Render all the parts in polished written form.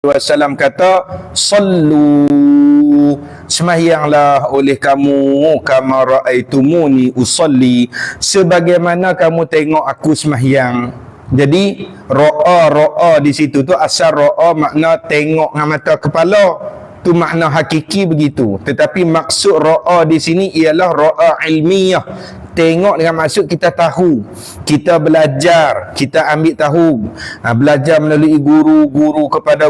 wasallam kata, sallu, sembahyanglah oleh kamu, kama raaitumuni usalli, sebagaimana kamu tengok aku sembahyang. Jadi ra'a di situ tu asal ra'a makna tengok dengan mata kepala, tu makna hakiki begitu. Tetapi maksud ra'a di sini ialah ra'a ilmiah. Tengok dengan maksud kita tahu, kita belajar, kita ambil tahu, belajar melalui guru kepada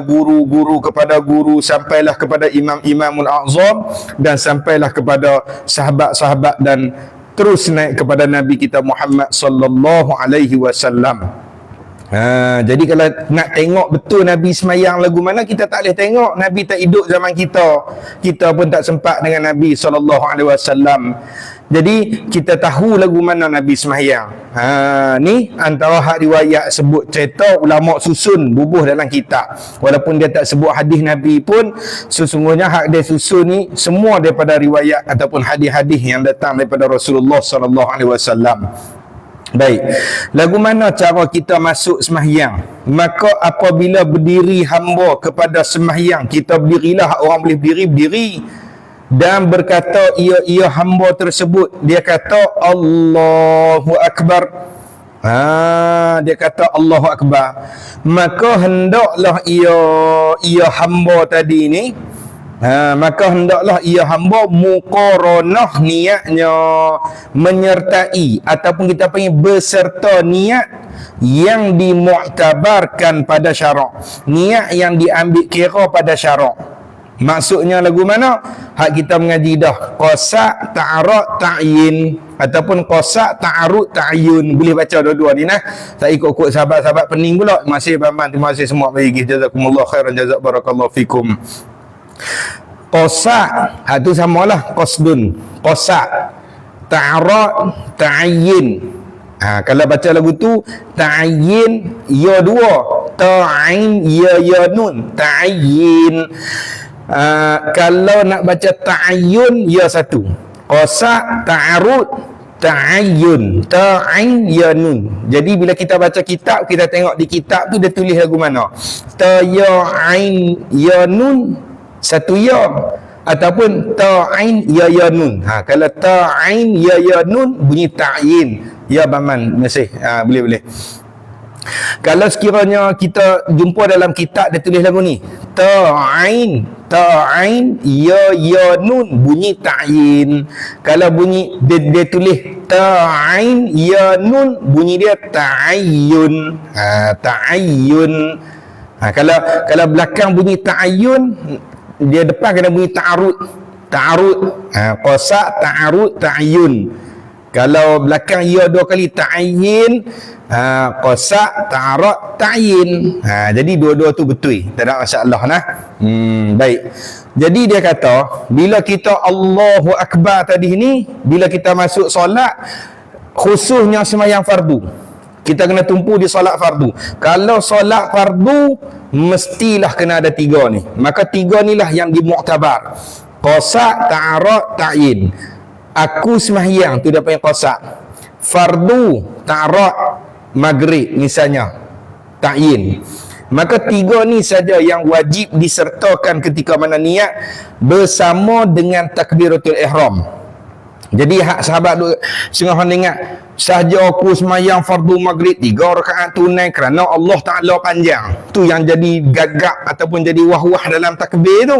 guru sampailah kepada imam-imamul a'zam dan sampailah kepada sahabat-sahabat dan terus naik kepada Nabi kita Muhammad sallallahu alaihi wasallam. Jadi kalau nak tengok betul Nabi semayang lagu mana, kita tak boleh tengok. Nabi tak hidup zaman kita pun tak sempat dengan Nabi sallallahu alaihi wasallam. Jadi kita tahu lagu mana Nabi semayang. Ni antara hak riwayat sebut cerita ulama susun bubuh dalam kitab. Walaupun dia tak sebut hadis Nabi pun, sesungguhnya hak dia susun ni semua daripada riwayat ataupun hadis-hadis yang datang daripada Rasulullah sallallahu alaihi wasallam. Baik, lagu mana cara kita masuk sembahyang? Maka apabila berdiri hamba kepada sembahyang, kita berdirilah, orang boleh berdiri dan berkata ia hamba tersebut, dia kata Allahu Akbar. Dia kata Allahu Akbar, maka hendaklah ia hamba tadi ni, maka hendaklah ia hamba muqaranah niatnya, menyertai ataupun kita panggil beserta niat yang dimuktabarkan pada syarak, niat yang diambil kira pada syarak. Maksudnya lagu mana? Hak kita mengaji dah, qasak ta'arud ta'yin ataupun qasak ta'arud ta'yun. Boleh baca dua-dua ni nah. Saya ikut-ikut sahabat-sahabat pening pula. Masih Baman, terima kasih semua bagi jazakumullah khairan, jazak barakallahu fikum. Qasak, tu samalah qasdun, qasak, ta'arud ta'yin. Kalau baca lagu tu ta'yin ya dua, ta'in ya nun, ta'yin. Kalau nak baca ta'ayyun ya satu, qasak ta'arud ta'ayyun, ta'in ya nun. Jadi bila kita baca kitab, kita tengok di kitab tu dia tulis lagu mana, ta ya ain ya nun satu ya, ataupun ta'in ya nun. Kalau ta'in ya nun bunyi ta'yin ya Baman, masih boleh. Kalau sekiranya kita jumpa dalam kitab dia tulis lagu ni, ta'in ya nun bunyi ta'yin. Kalau bunyi dia tulis ta'in ya nun, bunyi dia ta'ayyun. Ta'ayyun. Kalau belakang bunyi ta'ayyun, dia depan kena bunyi ta'arud. Qasak ta'arud ta'ayyun. Kalau belakang ya dua kali ta'ayyin, qasak ta'arud ta'yin. Jadi dua-dua tu betul, tak ada masalah nah. Baik. Jadi dia kata bila kita Allahu Akbar tadi ni, bila kita masuk solat, khususnya sembahyang fardu, kita kena tumpu di solat fardu. Kalau solat fardu mestilah kena ada tiga ni. Maka tiga ni lah yang dimuktabar. Qasak ta'arud ta'yin. Aku sembahyang tu dia panggil qasak. Fardu ta'arud maghrib misalnya ta'yin. Maka tiga ni saja yang wajib disertakan ketika mana niat bersama dengan takbiratul ihram. Jadi hak sahabat setengah orang ingat, sahaja aku sembahyang fardu maghrib 3 rakaat tunai kerana Allah Ta'ala panjang. Tu yang jadi gagap ataupun jadi wah-wah dalam takbir tu.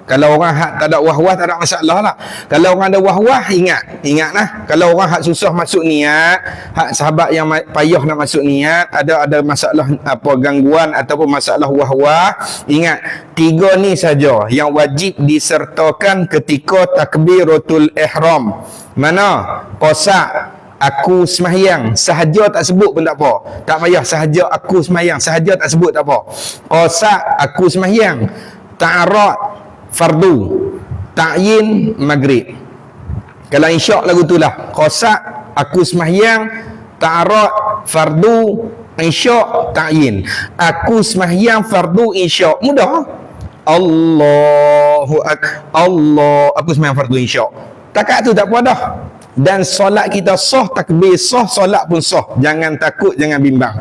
Kalau orang hak tak ada wah-wah, tak ada masalah lah. Kalau orang ada wah-wah, ingat lah. Kalau orang hak susah masuk niat, hak sahabat yang payah nak masuk niat, ada masalah apa gangguan ataupun masalah wah-wah, ingat, tiga ni saja yang wajib disertakan ketika takbiratul ihram. Mana? Qasak, aku sembahyang, sahaja tak sebut pun tak apa. Tak payah sahaja aku sembahyang, sahaja tak sebut tak apa. Qasak, aku sembahyang. Ta'arud, fardu. Ta'yin, maghrib. Kalau insya' lagu tu lah. Qasak, aku sembahyang. Ta'arud, fardu. Insya', ta'yin. Aku sembahyang fardu insya'. Mudah. Aku sembahyang fardu insya'. Takat tu tak apa dah. Dan solat kita sah, takbir sah, solat pun sah. Jangan takut, jangan bimbang.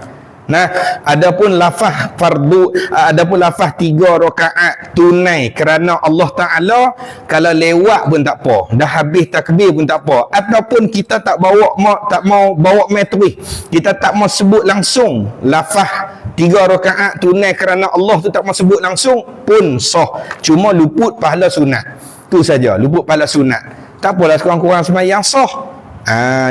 Nah, adapun lafaz fardu, adapun lafaz 3 rakaat tunai kerana Allah Taala, kalau lewat pun tak apa, dah habis takbir pun tak apa, ataupun kita tak mau bawa metri, kita tak mau sebut langsung lafaz 3 rakaat tunai kerana Allah tu tak mau sebut langsung pun sah, cuma luput pahala sunat. Tu saja, luput pahala sunat. Tak apalah kurang-kurang sembahyang sah.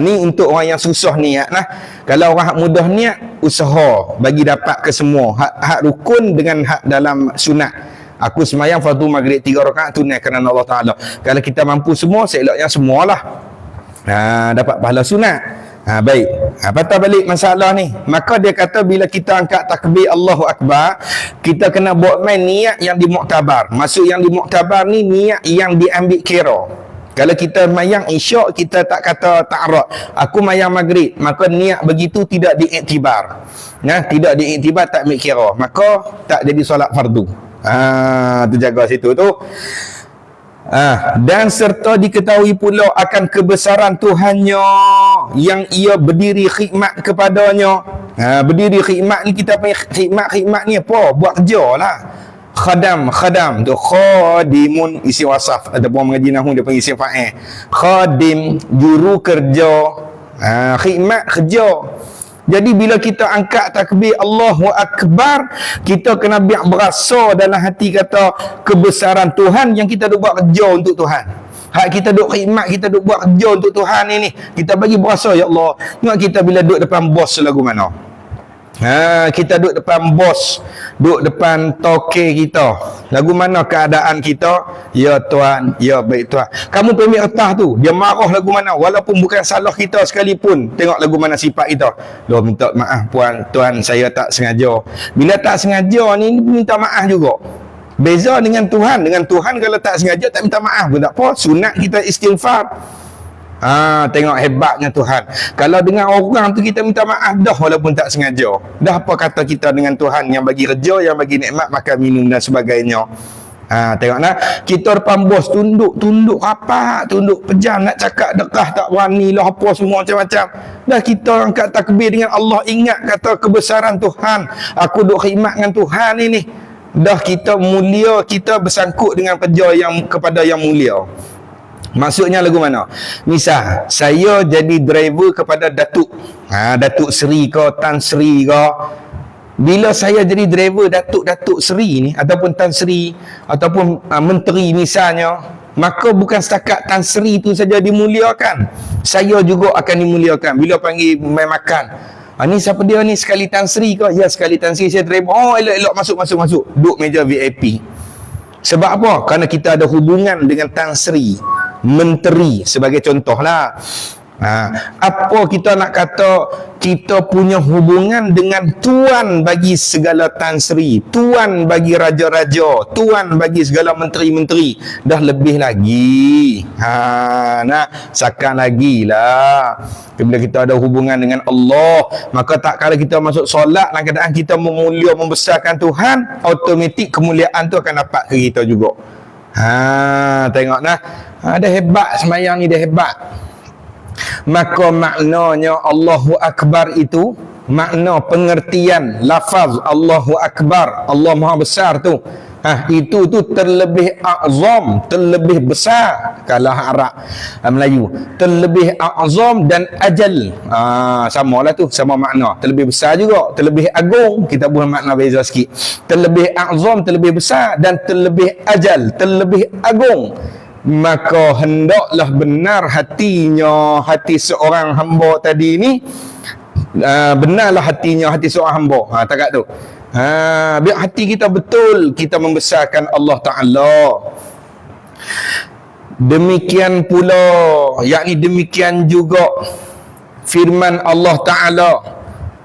Ni untuk orang yang susah niat lah. Kalau orang hak mudah niat, usaha bagi dapat ke semua hak rukun dengan hak dalam sunat. Aku semayang fardu maghrib 3 rakaat tunai kerana Allah Ta'ala. Kalau kita mampu semua, seeloknya semualah dapat pahala sunat. Baik, patah balik masalah ni. Maka dia kata bila kita angkat takbir Allahu Akbar, kita kena buat main niat yang dimuktabar. Maksud yang dimuktabar ni niat yang diambil kira. Kalau kita mayang isyak, kita tak kata ta'arad, aku mayang maghrib, maka niat begitu tidak diiktibar. Tidak diiktibar, tak ambil kira, maka tak jadi solat fardu. Tu jaga situ tu. Dan serta diketahui pula akan kebesaran Tuhannya yang ia berdiri khidmat kepadanya. Berdiri khidmat ni, kita panggil khidmat ni apa? Buat kerja lah. Khadam tu khadimun, isim wasaf, ataupun mengaji nahwu dia panggil isim fa'il. Khadim, juru kerja, khidmat kerja. Jadi bila kita angkat takbir Allahu Akbar, kita kena biar berasa dalam hati kata kebesaran Tuhan yang kita duk buat kerja untuk Tuhan. Hak kita duk khidmat, kita duk buat kerja untuk Tuhan ini, kita bagi berasa, ya Allah. Tengok kita bila duk depan bos lagu mana. Kita duduk depan bos, duduk depan toke kita, lagu mana keadaan kita? Ya Tuhan, ya baik Tuhan. Kamu pemik retah tu, dia marah lagu mana, walaupun bukan salah kita sekalipun, tengok lagu mana sifat kita. Loh, minta maaf puan, Tuhan, saya tak sengaja. Bila tak sengaja ni, minta maaf juga. Beza dengan Tuhan kalau tak sengaja tak minta maaf pun tak apa, sunat kita istighfar. Tengok hebatnya Tuhan. Kalau dengan orang tu kita minta maaf dah walaupun tak sengaja. Dah apa kata kita dengan Tuhan yang bagi kerja, yang bagi nikmat, makan minum dan sebagainya. Tengok nah, kita depan bos tunduk rapat, tunduk pejam, nak cakap dekah tak berani lah, apa semua macam-macam. Dah kita angkat takbir dengan Allah, ingat kata kebesaran Tuhan, aku duk khidmat dengan Tuhan ini. Dah kita mulia, kita bersangkut dengan kerja yang kepada yang mulia. Maksudnya lagu mana? Misal, saya jadi driver kepada Datuk. Datuk Seri ke, Tan Sri ke. Bila saya jadi driver Datuk Seri ni, ataupun Tan Sri, ataupun Menteri misalnya, maka bukan setakat Tan Sri tu saja dimuliakan, saya juga akan dimuliakan. Bila panggil main makan, ni siapa dia ni? Sekali Tan Sri ke? Ya, sekali Tan Sri, saya driver. Elok masuk. Duduk meja VIP. Sebab apa? Kerana kita ada hubungan dengan Tan Sri, menteri sebagai contohlah. Apa kita nak kata, kita punya hubungan dengan Tuan bagi segala Tan Sri, Tuan bagi raja-raja, Tuan bagi segala menteri-menteri, dah lebih lagi. Sakan lagi lah. Bila kita ada hubungan dengan Allah, maka tak kala kita masuk solat dalam keadaan kita memulia, membesarkan Tuhan, automatik kemuliaan tu akan dapat ke kita juga. Tengok nah, dah hebat semayang ni, dah hebat. Maka maknanya Allahu Akbar itu, makna pengertian lafaz Allahu Akbar, Allah Maha Besar tu, itu tu terlebih azam, terlebih besar. Kalau Arab Melayu, terlebih azam dan ajal, samalah tu, sama makna. Terlebih besar juga, terlebih agung, kita buat makna beza sikit. Terlebih azam, terlebih besar, dan terlebih ajal, terlebih agung. Maka hendaklah benar hatinya, hati seorang hamba tadi ni, benarlah hatinya, hati seorang hamba. Takat tu, biar hati kita betul, kita membesarkan Allah Ta'ala. Demikian pula, yakni demikian juga firman Allah Ta'ala,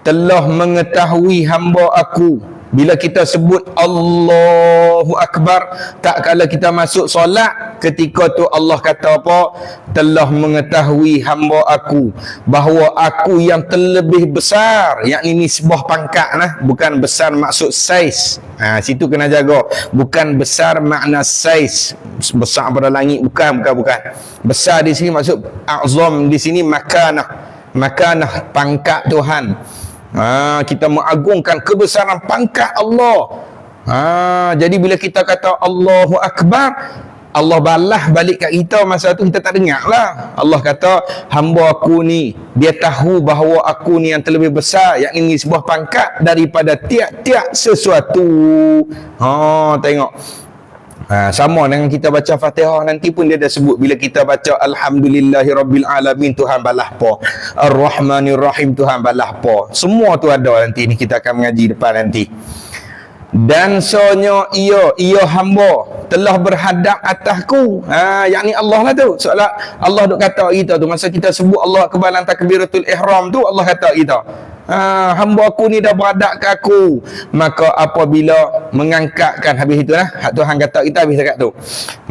telah mengetahui hamba aku. Bila kita sebut Allahu Akbar, tak kala kita masuk solat, ketika tu Allah kata apa? Telah mengetahui hamba aku bahawa aku yang terlebih besar, yakni nisbah pangkat lah, bukan besar maksud saiz. Situ kena jaga, bukan besar makna saiz, besar pada langit, bukan. Besar di sini maksud azam, di sini makanah pangkat Tuhan. Kita mengagungkan kebesaran pangkat Allah. Jadi bila kita kata Allahu Akbar, Allah balas balik kat kita. Masa tu kita tak dengar lah. Allah kata, hamba aku ni, dia tahu bahawa aku ni yang terlebih besar, yakni sebuah pangkat daripada tiap-tiap sesuatu. Tengok. Sama dengan kita baca Fatihah nanti pun dia dah sebut. Bila kita baca Alhamdulillahirrabbilalamin, Tuhan balas apa, Ar-Rahmanirrahim, Tuhan balas apa. Semua tu ada nanti ni, kita akan mengaji depan nanti. Dan sonyo ia hamba telah berhadap atasku, yakni Allah lah tu. Soalnya Allah duk kata kita tu, masa kita sebut Allah Akbar dalam takbiratul ihram tu, Allah kata kita, hamba aku ni dah berhadap ke aku. Maka apabila mengangkatkan, habis itulah Tuhan kata kita habis dekat tu.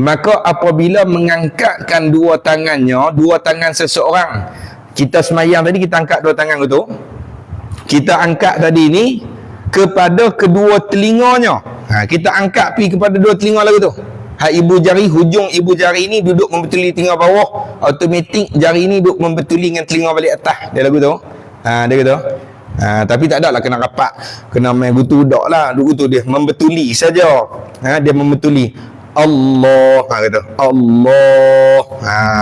Maka apabila mengangkatkan dua tangannya, dua tangan seseorang, kita semayang tadi kita angkat dua tangan tu, kita angkat tadi ni kepada kedua telinganya. Kita angkat pi kepada dua telinga lagu tu. Ibu jari, hujung ibu jari ni duduk membetuli telinga bawah, automatik jari ni duduk membetuli dengan telinga balik atas. Dia lagu tu. Dia kata. Tapi tak ada lah kena rapat, kena main gutu dak lah. Duduk tu dia membetuli saja. Dia membetuli Allah, kata Allah,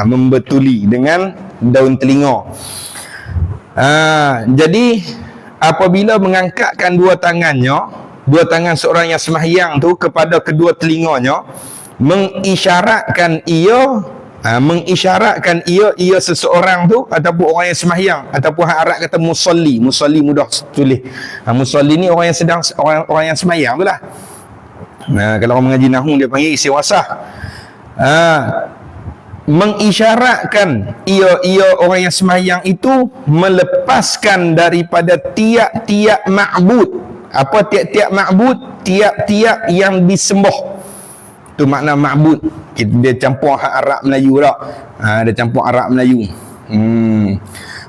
membetuli dengan daun telinga. Jadi apabila mengangkatkan dua tangannya, dua tangan seorang yang sembahyang tu kepada kedua telinganya, mengisyaratkan ia seseorang tu, ataupun orang yang sembahyang, ataupun Arab kata musalli mudah tulis. Musalli ni orang yang sedang, orang yang sembahyang tu lah. Kalau orang mengaji nahwu dia panggil isi wasah. Mengisyaratkan ia orang yang sembahyang itu melepaskan daripada tiap-tiap ma'bud. Apa tiap-tiap ma'bud? Tiap-tiap yang disembah. Tu makna ma'bud. Dia campur Arab Melayu tak? Dia campur Arab Melayu.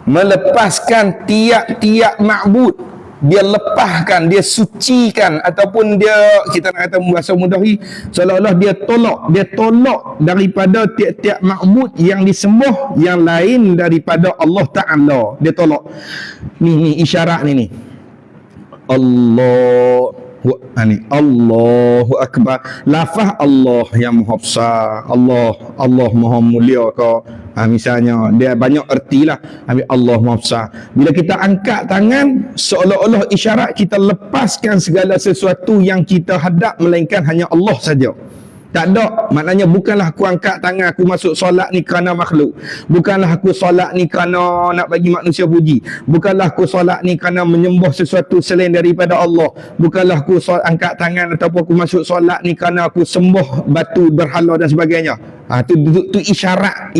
Melepaskan tiap-tiap ma'bud. Dia lepaskan, dia sucikan, ataupun dia, kita nak kata bahasa mudah ni, seolah-olah dia tolak daripada tiap-tiap ma'bud yang disembah yang lain daripada Allah Ta'ala. Dia tolak. Ni isyarat ni. Allahu Akbar. Lafaz Allah yang Maha Besar, Allah Maha Mulia ke. Misalnya dia banyak erti lah. Allah Maha Besar. Bila kita angkat tangan, seolah-olah isyarat kita lepaskan segala sesuatu yang kita hadap, melainkan hanya Allah saja. Tak ada, maknanya bukanlah aku angkat tangan, aku masuk solat ni kerana makhluk. Bukanlah aku solat ni kerana nak bagi manusia puji. Bukanlah aku solat ni kerana menyembah sesuatu selain daripada Allah. Bukanlah aku angkat tangan ataupun aku masuk solat ni kerana aku sembah batu berhala dan sebagainya. Tu isyarat.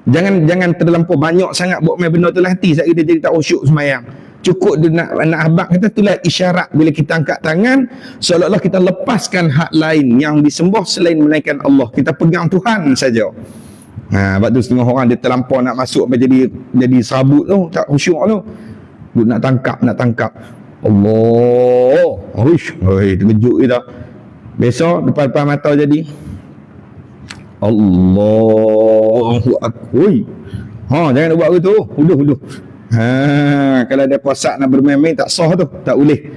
Jangan terlampau banyak sangat buat main benda tu lah, hati sebab kita jadi tak khusyuk sembahyang. Cukup dia nak abang kata itulah isyarat. Bila kita angkat tangan, seolah-olah kita lepaskan hak lain yang disembah selain melainkan Allah. Kita pegang Tuhan saja. Sebab tu setengah orang dia terlampau nak masuk jadi serabut tu, tak khusyuk tu. Dia nak tangkap. Allah. Terkejut kita. Besok depan-depan mata jadi Allahu Akbar. Jangan buat begitu. Huduh. Kalau dia puasa nak bermain-main tak sah tu, tak boleh.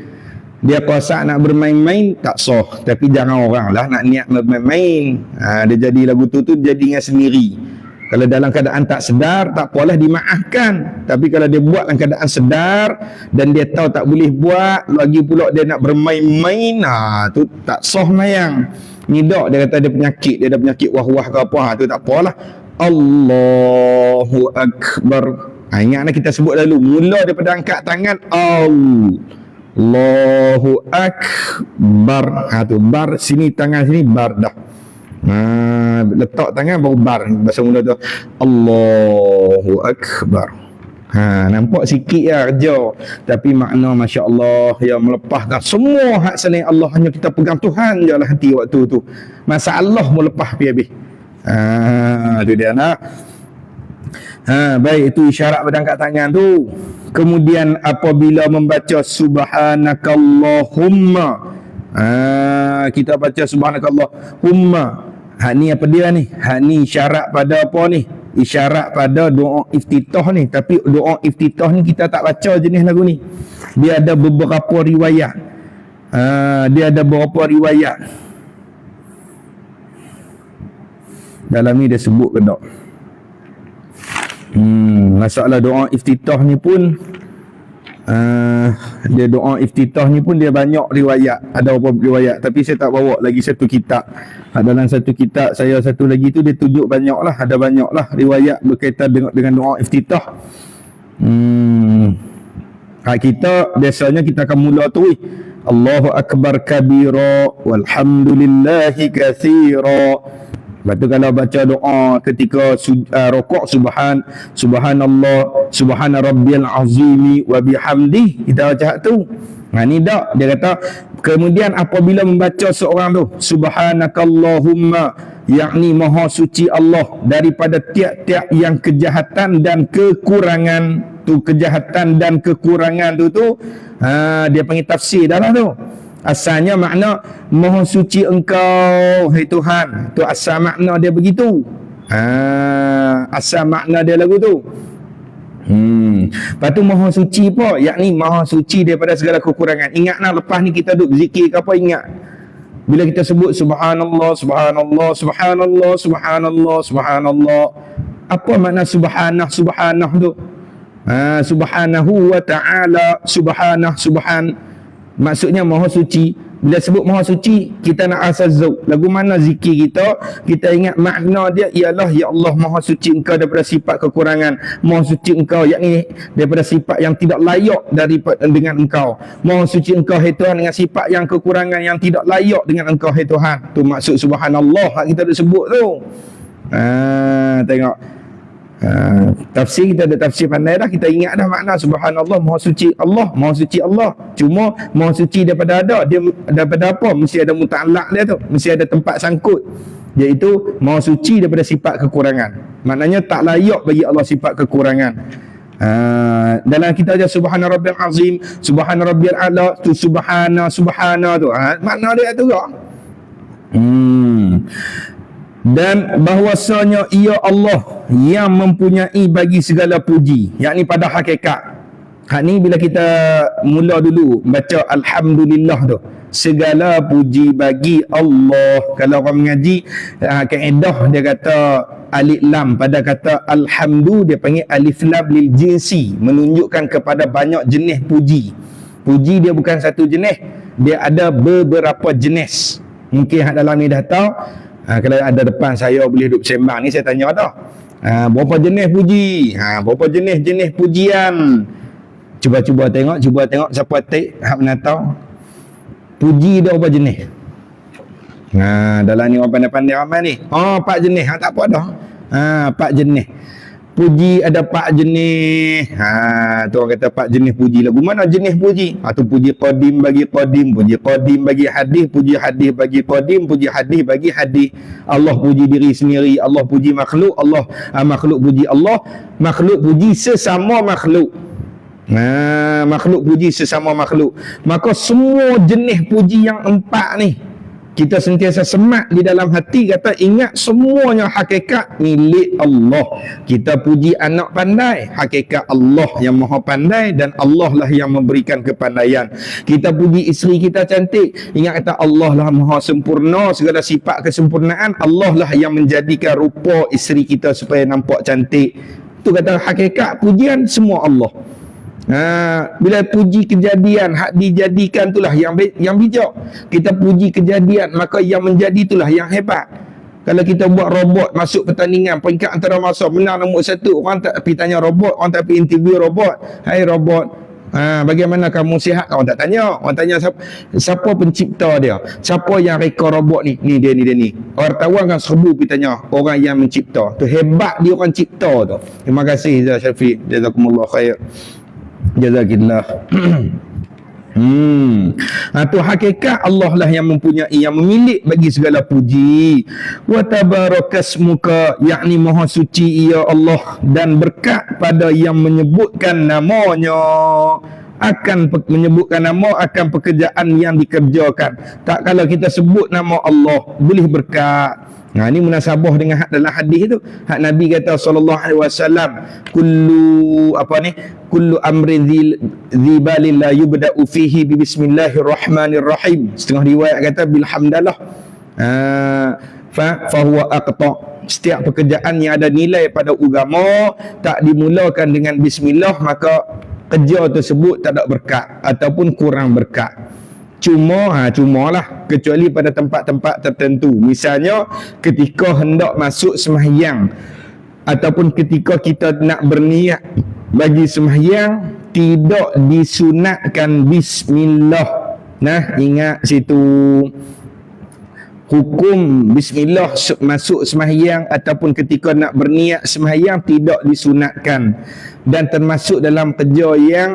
Dia puasa nak bermain-main tak sah. Tapi jangan orang lah nak niat bermain-main. Dia jadi lagu tu jadi dengan sendiri. Kalau dalam keadaan tak sedar, tak apalah, dimaafkan. Tapi kalau dia buat dalam keadaan sedar dan dia tahu tak boleh buat, lagi pula dia nak bermain-main, tu tak sah mayang. Ni dak, dia kata dia penyakit, dia ada penyakit wah-wah ke apa, tu tak apalah. Allahu Akbar. Ingatlah kita sebut lalu, mula daripada angkat tangan, Allahu Akbar. Tu bar, sini tangan sini bar dah. Letak tangan baru bar. Bahasa mula tu Allahu Akbar. Nampak sikit ya kerja, tapi makna Masya Allah yang melepaskan semua hak selain Allah. Hanya kita pegang Tuhan je lah hati waktu tu. Masa Allah mau lepas pergi habis. Tu dia nak. Baik, itu isyarat pada angkat tangan tu. Kemudian apabila membaca subhanakallahumma, kita baca subhanakallahumma. Ni apa dia ni? Ni syarat pada apa ni? isyarat pada doa iftitah ni. Tapi doa iftitah ni kita tak baca jenis lagu ni. Dia ada beberapa riwayat. Dia ada beberapa riwayat. Dalam ni dia sebut ke tak? Masalah doa iftitah ni pun dia doa iftitah ni pun dia banyak riwayat. Ada beberapa riwayat, tapi saya tak bawa lagi satu kitab. Dalam satu kitab saya satu lagi tu dia tunjuk banyak lah, ada banyak lah riwayat berkaitan dengan doa iftitah. Kita biasanya kita akan mula tu Allahu Akbar kabira walhamdulillahi katsira. Lepas tu kalau baca doa ketika rukuk, subhanallah, subhana rabbiyal azimi wa bihamdi, kita baca tu. Ni tak, dia kata kemudian apabila membaca seorang tu subhanakallahumma, yakni maha suci Allah daripada tiap-tiap yang kejahatan dan kekurangan tu, kejahatan dan kekurangan tu dia panggil tafsir dah lah tu. Asalnya makna maha suci engkau, hai Tuhan. Tu asal makna dia begitu. Asal makna dia lagu tu. Lepas tu maha suci apa? Yakni maha suci daripada segala kekurangan. Ingat nak lepas ni kita duduk zikir ke apa, ingat. Bila kita sebut subhanallah, subhanallah, subhanallah, subhanallah, subhanallah. Apa makna subhanah, subhanah tu? Subhanahu wa ta'ala, subhan. Maksudnya maha suci. Bila sebut maha suci, kita nak asal zauk. Lagu mana zikir kita ingat makna dia ialah ya Allah, maha suci engkau daripada sifat kekurangan. Maha suci engkau, yakni daripada sifat yang tidak layak daripada dengan engkau. Maha suci engkau, hai Tuhan, dengan sifat yang kekurangan yang tidak layak dengan engkau, hai Tuhan. Tu maksud subhanallah yang kita dah sebut tu. Tengok. Tafsir kita ada tafsir pandai dah, kita ingat dah makna subhanallah, maha suci Allah, maha suci Allah. Cuma maha suci daripada dia daripada apa? Mesti ada muta'allaq dia tu, mesti ada tempat sangkut, iaitu maha suci daripada sifat kekurangan. Maknanya tak layak bagi Allah sifat kekurangan. Dalam kita aja subhana rabbiyal azim, subhana rabbiyal a'la, tu subhana tu makna dia tu kak. Dan bahwasanya ia Allah yang mempunyai bagi segala puji, yakni pada hakikat. Ni bila kita mula dulu baca alhamdulillah tu, segala puji bagi Allah. Kalau orang mengaji kaedah dia kata alif lam pada kata alhamdu, dia panggil alif lam lil jinsi, menunjukkan kepada banyak jenis puji. Puji dia bukan satu jenis, dia ada beberapa jenis. Mungkin dalam ni dah tahu. Kalau ada depan saya boleh duduk sembang ni, saya tanya dah. Berapa jenis puji? Berapa jenis pujian? Cuba tengok siapa tik hak mana tahu. Puji dia berapa jenis? Dalam ni orang pandai-pandai ramai ni. 4 jenis. Tak apa dah. 4 jenis. Puji ada 4 jenis. Tu orang kata 4 jenis puji. Lagu mana jenis puji? Tu puji qadim bagi qadim, puji qadim bagi hadis, puji hadis bagi qadim, puji hadis bagi hadis. Allah puji diri sendiri, Allah puji makhluk, Allah makhluk puji Allah, makhluk puji sesama makhluk. Makhluk puji sesama makhluk. Maka semua jenis puji yang 4 ni kita sentiasa semat di dalam hati, kata ingat semuanya hakikat milik Allah. Kita puji anak pandai, hakikat Allah yang maha pandai, dan Allah lah yang memberikan kepandaian. Kita puji isteri kita cantik, ingat kata Allah lah maha sempurna, segala sifat kesempurnaan Allah lah yang menjadikan rupa isteri kita supaya nampak cantik. Itu kata hakikat pujian semua Allah. Bila puji kejadian, hak dijadikan itulah yang bijak. Kita puji kejadian, maka yang menjadi itulah yang hebat. Kalau kita buat robot masuk pertandingan peringkat antara masa menang nombor 1, orang tak pergi tanya robot, orang tak pergi interview robot. Hai robot, bagaimana kamu sihat? Orang tak tanya. Orang tanya siapa pencipta dia, siapa yang reka robot ni. Ni dia ni. Wartawan kan serbu pergi tanya orang yang mencipta. Tu hebat dia orang cipta tu. Terima kasih Zah Syafiq, jazakumullah khair. Jazakillah. Tu hakikat Allah lah yang mempunyai, yang memiliki bagi segala puji. Wa tabarakasmuka, yakni maha suci ia Allah, dan berkat pada yang menyebutkan namanya. menyebutkan nama akan pekerjaan yang dikerjakan. Tak kalau kita sebut nama Allah boleh berkat. Nah, ini munasabah dengan dalam hadis tu. Hak Nabi kata sallallahu alaihi wasallam, kullu amrin dzibalin la yubda'u fihi bi bismillahirrahmanirrahim. Setengah riwayat kata bilhamdalah. Fa huwa aqta. Setiap pekerjaan yang ada nilai pada agama tak dimulakan dengan bismillah, maka kerja tersebut tak ada berkat ataupun kurang berkat. Cumalah kecuali pada tempat-tempat tertentu. Misalnya ketika hendak masuk sembahyang ataupun ketika kita nak berniat bagi sembahyang tidak disunatkan bismillah. Nah, ingat situ hukum bismillah masuk sembahyang ataupun ketika nak berniat sembahyang tidak disunatkan dan termasuk dalam kerja yang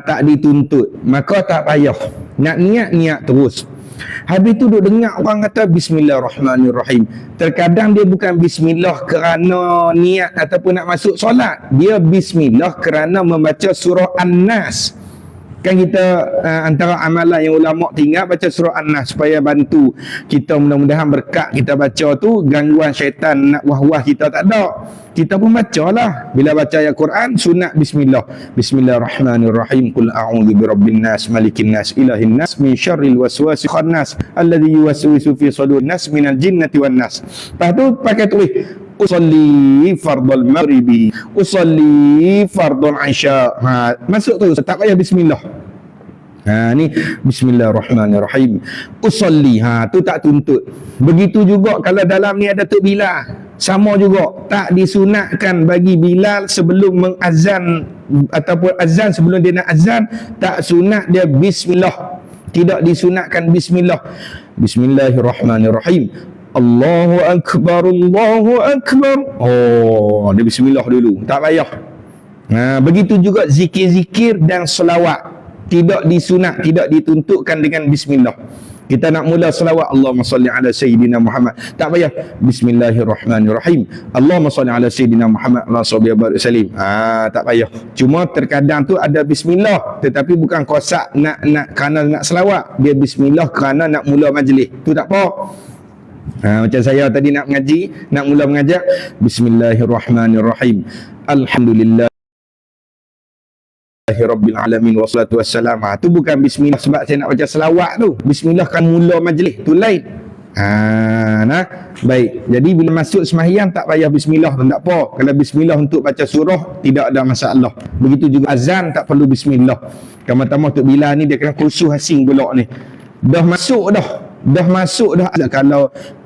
tak dituntut. Maka tak payah nak niat terus. Habis tu duk dengar orang kata bismillahirrahmanirrahim. Terkadang dia bukan bismillah kerana niat ataupun nak masuk solat. Dia bismillah kerana membaca surah An-Nas. Kan kita antara amalan yang ulama tinggal baca surah An-Nas supaya bantu kita, mudah-mudahan berkat kita baca tu gangguan syaitan nak wah-wah kita tak ada. Kita pun bacalah. Bila baca ayat Quran sunat bismillah. Bismillahirrahmanirrahim. Qul a'udzu birabbin nas, malikin nas, ilahin nas, min syarril waswasil khannas alladzi yuwaswisu fi sudurin nas minal jinnati wan nas. Lepas tu pakai tulis usalli fardal maghribi, usalli fardal isya. Masuk tu tak payah bismillah. Ni bismillahirrahmanirrahim. Usalli, tu tak tuntut. Begitu juga kalau dalam ni ada Tok Bilal, sama juga tak disunatkan bagi Bilal sebelum mengazan ataupun azan, sebelum dia nak azan tak sunat dia bismillah. Tidak disunatkan bismillah. Bismillahirrahmanirrahim. Allahu akbar, Allahu akbar. Dia bismillah dulu, tak payah. Begitu juga zikir-zikir dan selawat tidak disunat, tidak dituntutkan dengan bismillah. Kita nak mula selawat Allahumma salli ala sayyidina Muhammad, tak payah bismillahirrahmanirrahim. Allahumma salli ala sayyidina Muhammad wa sallim. Tak payah. Cuma terkadang tu ada bismillah tetapi bukan kosak nak kerana nak selawat. Dia bismillah kerana nak mula majlis. Tu tak apa. Macam saya tadi nak mengaji, nak mula mengajar, bismillahirrahmanirrahim. Alhamdulillah Rabbil alamin wassalatu wassalam. Tu bukan bismillah sebab saya nak baca selawat tu. Bismillah kan mula majlis, tu lain. Baik. Jadi bila masuk sembahyang tak payah bismillah pun tak apa. Kalau bismillah untuk baca surah tidak ada masalah. Begitu juga azan tak perlu bismillah. Kamar-tamah Tok Bilal ni dia kena kursus asing pula ni. Dah masuk dah.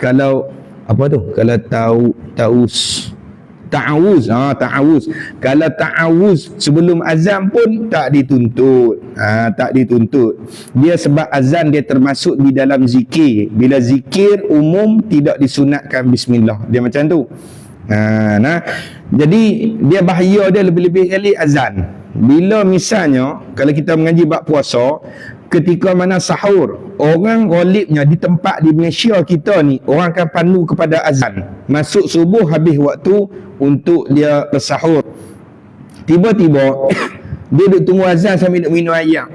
Kalau apa tu? Kalau ta'awuz. Kalau ta'awuz sebelum azan pun tak dituntut. Dia sebab azan dia termasuk di dalam zikir. Bila zikir umum tidak disunatkan bismillah. Dia macam tu. Jadi dia bahaya dia lebih-lebih kali azan. Bila misalnya kalau kita mengaji bab puasa, ketika mana sahur, orang ghalibnya di tempat di Malaysia kita ni, orang akan pandu kepada azan. Masuk subuh habis waktu untuk dia bersahur. Tiba-tiba dia duk tunggu azan sambil duk minum air.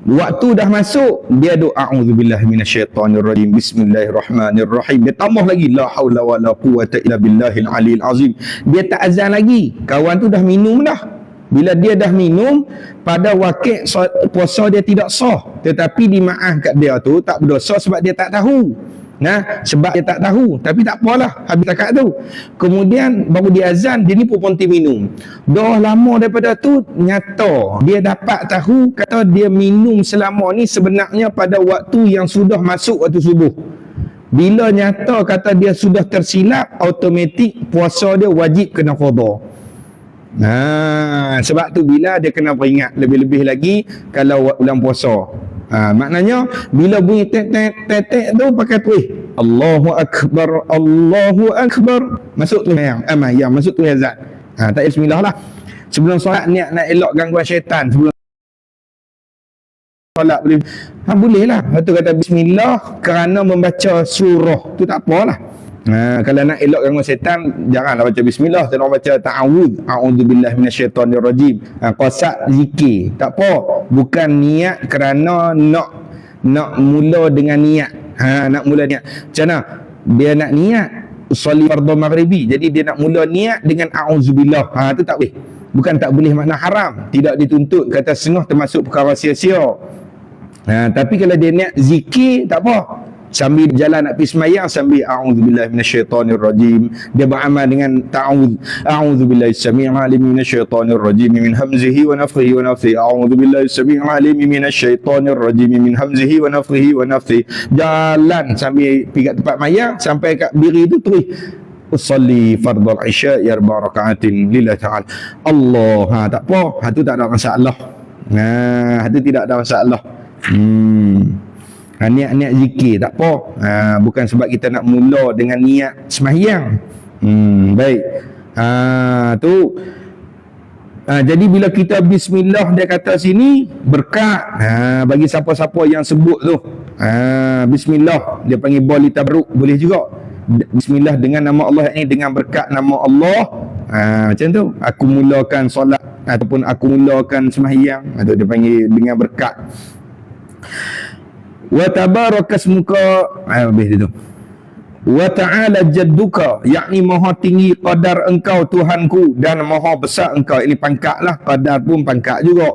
Waktu dah masuk, dia duk a'udzubillahi minasyaitonirrajim, bismillahirrahmanirrahim. Dia tambah lagi la haula wala quwwata illa billahil aliyil azim. Dia tak azan lagi. Kawan tu dah minum dah. Bila dia dah minum, pada wakil puasa dia tidak sah. Tetapi dimaaf kat dia tu tak berdosa sebab dia tak tahu. Sebab dia tak tahu. Tapi tak apalah, habis takat tu. Kemudian baru dia azan, dia ni pun berhenti minum. Dah lama daripada tu, nyata dia dapat tahu kata dia minum selama ni sebenarnya pada waktu yang sudah masuk waktu subuh. Bila nyata kata dia sudah tersilap, automatik puasa dia wajib kena qada. Sebab tu bila dia kena peringat lebih-lebih lagi kalau bulan puasa. Maknanya bila bunyi tet tu pakai tulis Allahu akbar, Allahu akbar. Masuk tu yang masuk tu azan. Tak bismillah lah. Sebelum solat niat nak elak gangguan syaitan. Sebelum solat boleh lah. Lepas tu kata bismillah kerana membaca surah. Tu tak apalah. Kalau nak elok gangguan setan, janganlah baca bismillah, tolong baca ta'awudz, a'udzubillahi minasyaitonirrajim. Qasak zikir, tak apa, bukan niat kerana nak mula dengan niat. Nak mula niat. Macam mana? Dia nak niat usolli fardhu maghribi, jadi dia nak mula niat dengan a'udzubillah. Tu tak boleh. Bukan tak boleh makna haram, tidak dituntut, kata setengah termasuk perkara sia-sia. Tapi kalau dia niat zikir, tak apa. Sambil jalan nak pergi semayang, sambil a'udzubillahi minasyaitonirrajim, dia beramal dengan ta'awudz, a'udzubillahi as-sami'il 'alim minasyaitonirrajim min hamzihi wa nafthihi wa nafthihi, a'udzubillahi as-sami'il 'alim minasyaitonirrajim min hamzihi wa nafthihi wa nafthihi. Jalan sambil pergi kat tempat mayang, sampai kat diri tu terus usolli fardhal isya'i arba' raka'atin lillahi ta'ala. Allah, tak apa, tu tak ada masalah. Itu tidak ada masalah. Niat-niat zikir tak apa. Bukan sebab kita nak mula dengan niat sembahyang. Baik. Tu. Jadi bila kita bismillah, dia kata sini berkat. Bagi siapa-siapa yang sebut tu. Bismillah, dia panggil boleh tabarruk, boleh juga. Bismillah dengan nama Allah ni, dengan berkat nama Allah. Macam tu. Aku mulakan solat ataupun aku mulakan sembahyang, atau dia panggil dengan berkat. Wa tabarakasmuka, habis itu. Wa ta'ala jadduka, yakni maha tinggi qadar engkau Tuhanku, dan maha besar engkau. Ini pangkat lah, qadar pun pangkat juga.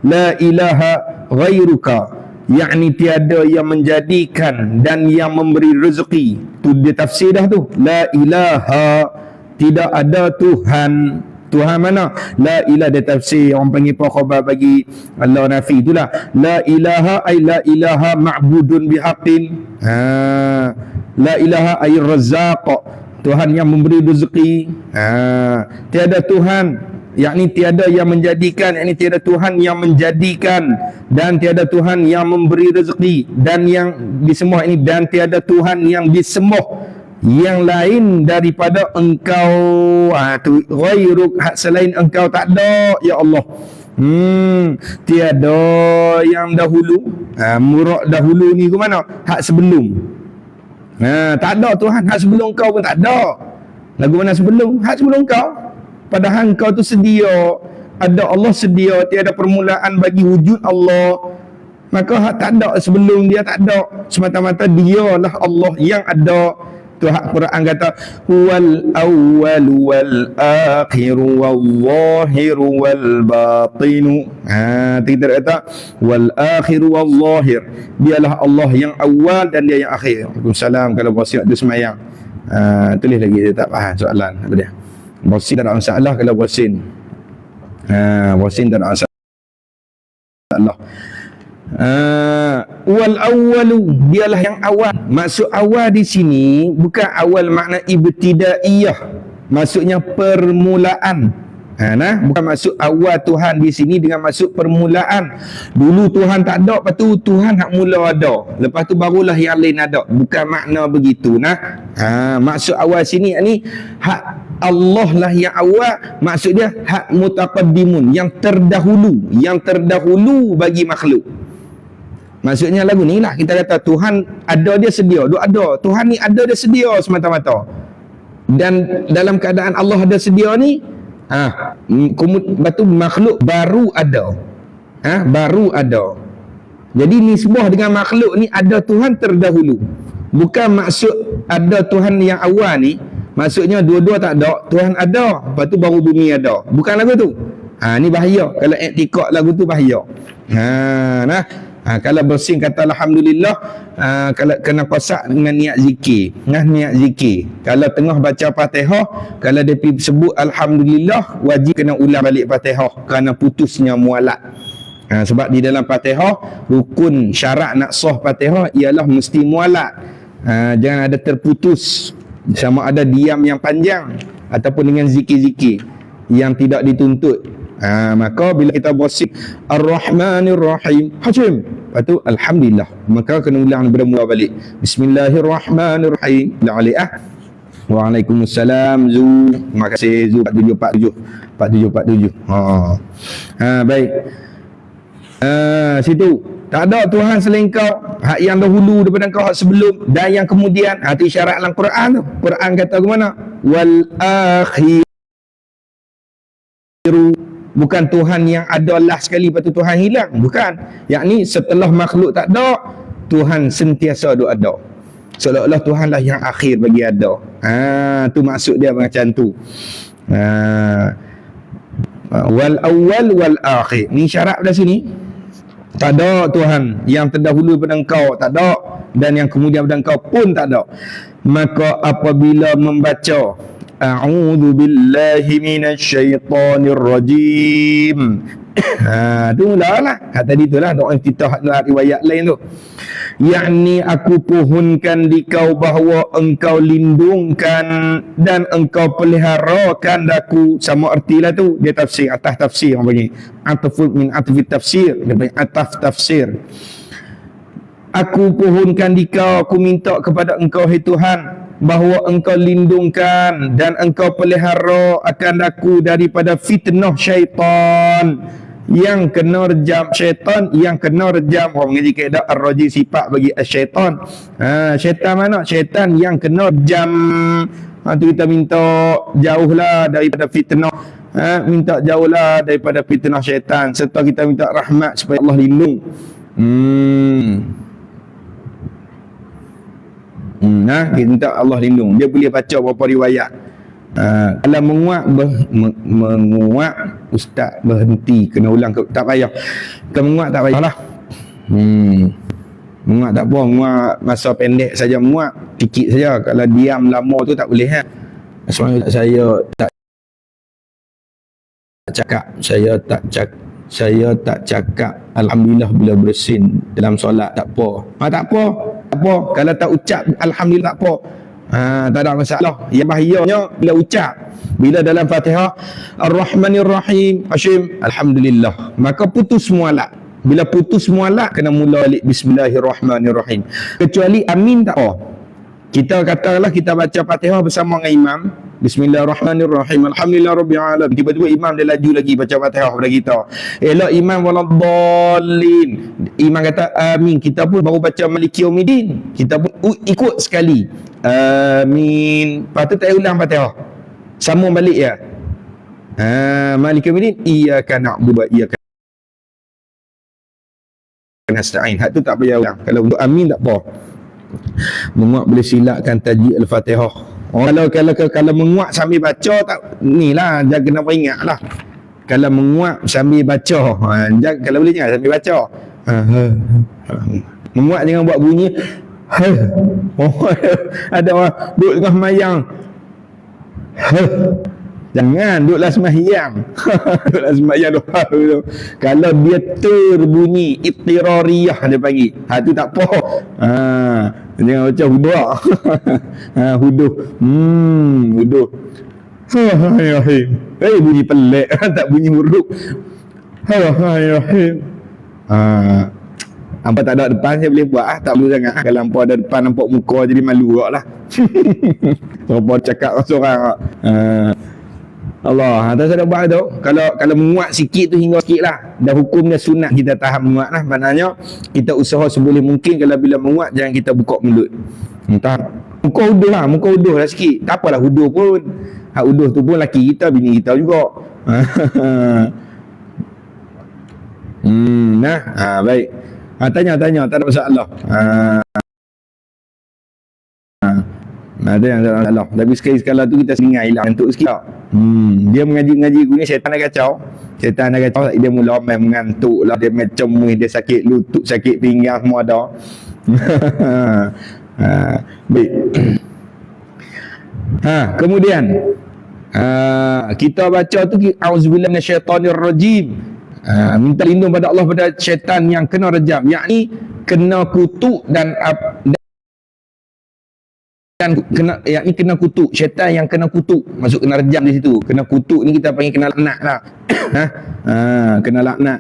La ilaha ghairuka, yakni tiada yang menjadikan dan yang memberi rezeki. Tu dia tafsir dah tu. La ilaha, tidak ada Tuhan. Tuhan mana? La ilaha, dia tafsir orang panggil apa, khabar bagi Allah nafi itulah. La ilaha ay la ilaha ma'budun bihaqqin. La ilaha ay razzaq, Tuhan yang memberi rezeki. Tiada Tuhan, yakni tiada yang menjadikan, yakni tiada Tuhan yang menjadikan, dan tiada Tuhan yang memberi rezeki, dan yang disembah ini, dan tiada Tuhan yang disembah yang lain daripada engkau. Tu ghairuk, hak selain engkau tak ada ya Allah. Tiada yang dahulu. Murak dahulu ni ke mana? Hak sebelum. Tak ada Tuhan, hak sebelum kau pun tak ada. Lagu mana sebelum? Hak sebelum kau. Padahal kau tu sedia, ada Allah sedia, tiada permulaan bagi wujud Allah. Maka hak tak ada sebelum dia tak ada, semata-mata dialah Allah yang ada. Tu hak Quran kata huwal awwal wal akhir wal zahir wal batin. Kita kata wal akhir wal zahir, dialah Allah yang awal dan dia yang akhir. Waalaikumsalam. Kalau bersiap tu semayang, tulis lagi, dia tak faham soalan apa dia. Bersin tak ada masalah kalau bersin. Bersin tak ada masalah. Wal awwalu, dialah yang awal. Maksud awal di sini bukan awal makna ibtidaiyah, maksudnya permulaan. Bukan maksud awal Tuhan di sini dengan maksud permulaan. Dulu Tuhan tak ada, lepas tu Tuhan hak mula ada, lepas tu barulah yang lain ada. Bukan makna begitu. Maksud awal sini ni hak Allah lah yang awal. Maksud dia hak mutaqaddimun, yang terdahulu bagi makhluk. Maksudnya lagu ni lah kita kata Tuhan ada, dia sedia, dia ada. Tuhan ni ada, dia sedia semata-mata. Dan dalam keadaan Allah ada sedia ni, batu makhluk baru ada. Baru ada. Jadi nisbah dengan makhluk ni ada Tuhan terdahulu. Bukan maksud ada Tuhan yang awal ni, maksudnya dua-dua tak ada, Tuhan ada, lepas tu baru bumi ada. Bukan lagu tu. Ni bahaya. Kalau iktikad lagu tu bahaya. Kalau bersin kata alhamdulillah, kalau kena qasak dengan niat zikir. Niat zikir. Kalau tengah baca Fatihah, kalau dia sebut alhamdulillah, wajib kena ulang balik Fatihah kerana putusnya mualat. Sebab di dalam Fatihah, rukun syarat nak sah Fatihah ialah mesti mualat. Jangan ada terputus, sama ada diam yang panjang ataupun dengan zikir-zikir yang tidak dituntut. Maka bila kita bersin Ar-Rahmanir Rahim, Hajim, lepas tu alhamdulillah, maka kena ulang bermula balik. Bismillahirrahmanirrahim. Waalaikumsalam Zu. Terima kasih Zu 4747. Baik. Situ. Tak ada Tuhan selain kau. Hak yang dahulu daripada kau, hak sebelum dan yang kemudian. Itu isyarat dalam Quran tu. Quran kata ke mana? Wal akhiru. Bukan Tuhan yang ada last sekali lepas tu Tuhan hilang. Bukan. Yakni setelah makhluk tak ada, Tuhan sentiasa ada. Seolah-olah Tuhan lah yang akhir bagi ada. Tu maksud dia macam tu. Wal awal wal akhir. Ni syarat pada sini. Tak ada Tuhan yang terdahulu pada engkau, tak ada, dan yang kemudian pada engkau pun tak ada. Maka apabila membaca a'udzu billahi minasyaitonir rajim, tu mulalah. Tadi itulah doa iftitah riwayat lain tu. Yakni aku pohonkan di kau bahawa engkau lindungkan dan engkau peliharakan aku. Sama ertilah tu. Dia tafsir, atas tafsir orang panggil. Ataful min atfit tafsir. Dia panggil ataf tafsir. Aku pohonkan di kau, aku minta kepada engkau hai Tuhan, bahawa engkau lindungkan dan engkau pelihara akan aku daripada fitnah syaitan yang kena rejam. Syaitan yang kena rejam. Orang mengaji kaedah ar-rajim, sifat bagi syaitan. Syaitan mana? Syaitan yang kena rejam. Tu kita minta jauhlah daripada fitnah. Minta jauhlah daripada fitnah syaitan, serta kita minta rahmat supaya Allah lindung. Kita minta Allah lindung. Dia boleh baca beberapa riwayat. Kalau menguak ustaz berhenti, kena ulang, tak payah. Kalau menguak tak payahlah. Menguak tak apa, menguak masa pendek saja, menguak sikit saja. Kalau diam lama tu tak boleh. Sebab saya tak cakap, saya tak cakap alhamdulillah bila bersin dalam solat, tak apa. Tak apa. Kalau tak ucap alhamdulillah tak apa. Tak ada masalah. Yang bahayanya bila ucap, bila dalam Fatihah Ar-Rahmanir Rahim, Hashim, alhamdulillah, maka putus mualat. Bila putus mualat, kena mula balik Bismillahirrahmanirrahim. Kecuali amin tak apa. Kita katalah kita baca Fatihah bersama dengan imam, Bismillahirrahmanirrahim, Alhamdulillah Rabbil Alamin. Tiba-tiba imam dia laju lagi baca Fatihah pada kita. Elok imam waladdallin. Imam kata amin. Kita pun baru baca Maliki Yaumiddin. Kita pun ikut sekali. Amin. Lepas tu tak ulang Fatihah. Sambung balik ya. Maliki Yaumiddin, iyyaka na'budu wa iyyaka nasta'in. Hak tu tak payah ulang. Kalau untuk amin tak apa. Menguak boleh silatkan tajwid Al-Fatihah. Kalau menguak sambil baca tak, ni lah jangan kena ingat lah. Kalau menguak sambil baca, kalau boleh jangan sambil baca. Menguak jangan buat bunyi. Ada orang duduk tengah semayang. Jangan duduklah sembahyang. Duduklah sembahyang doa tu. Kalau dia terbunyi ittirariyah dia panggil. Tu tak apa. Jangan macam huduh. Huduh. Huduh. Bunyi pelik. Tak bunyi huruf. Hampa tak ada depan, saya boleh buat tak perlu sangat. Kalau hampa ada depan nampak muka jadi malu juga lah. Hampa cakap seorang. Allah, tak ada buat tu. Kalau menguat sikit tu hingga sikit lah. Dan hukumnya sunat kita tahan menguat lah. Maknanya kita usaha seboleh mungkin kalau bila menguat jangan kita buka mulut. Entah. Muka huduh lah sikit. Tak apalah huduh pun. Hak huduh tu pun laki kita, bini kita juga. Baik. Tanya, tak ada masalah. Ada yang tak ada masalah. Tapi sekali-sekala tu kita sengai hilang untuk sikit tak. Dia mengaji-ngaji gini, syaitan dah kacau. Dia mula main mengantuk lah. Dia macam dia sakit lutut, sakit pinggang, semua ada. Baik. Kemudian kita baca tu auzubillahi minasyaitonir rajim. Minta lindung pada Allah pada syaitan yang kena rejam, yakni kena kutuk dan kena kutuk. Syaitan yang kena kutuk, masuk kena rejam di situ. Kena kutuk ni kita panggil kena laknat lah. Kena laknat.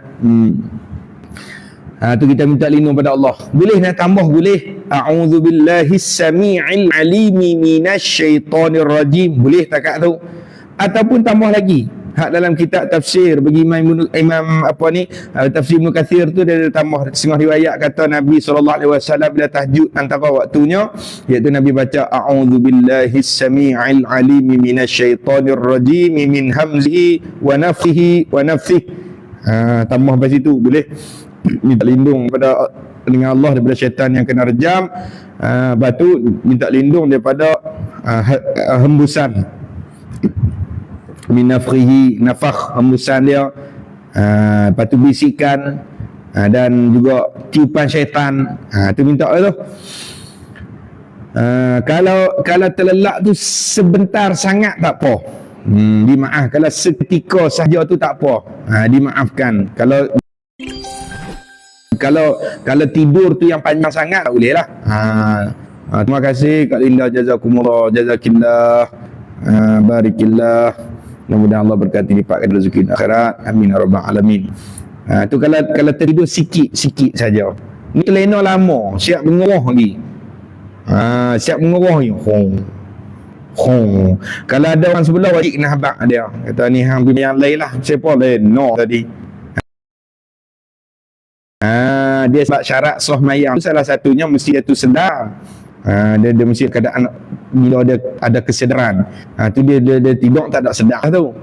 Tu kita minta lindung pada Allah. Boleh nak tambah, boleh. A'udzubillahis sami'il alimi minasyaitonir rajim. Boleh takat tu. Ataupun tambah lagi. Hak dalam kitab tafsir bagi imam apa ni, tafsir Ibn Kathir tu dia tambah setengah riwayat kata Nabi SAW bila tahajud antara waktunya, iaitu Nabi baca a'udzubillahi as-sami'il alim minasyaitonir rajim min hamzihi wa nafthihi wa nafthihi. Tambah pada situ boleh minta lindung pada dengan Allah daripada syaitan yang kena rejam. Lepas tu minta lindung daripada hembusan min nafkhihi, nafakh hembusan dia, lepas tu bisikan, dan juga tiupan syaitan. Tu minta tu. Kalau terlelap tu sebentar sangat tak apa, dimaaf. Kalau seketika sahaja tu tak apa, dimaafkan. Kalau tidur tu yang panjang sangat tak boleh lah. Terima kasih Kak Linda, jazakumullah, jazakillah, barikillah. Mudah-mudahan Allah berkati lipatkan rezeki akhirat. Amin ya rabbal alamin. Tu kalau tertidur sikit saja. Ni terlena lama, siap menguruh lagi. Siap menguruh ni. Kalau ada orang sebelah wajib kena habaq dia. Kata ni hang punya yang lain lah. Siapa lain? No tadi. Dia sebab syarat sah mayang tu salah satunya mesti dia tu sedar. Dia mesti keadaan bila dia ada kesedaran. Tu dia tidur tak ada sedar tu.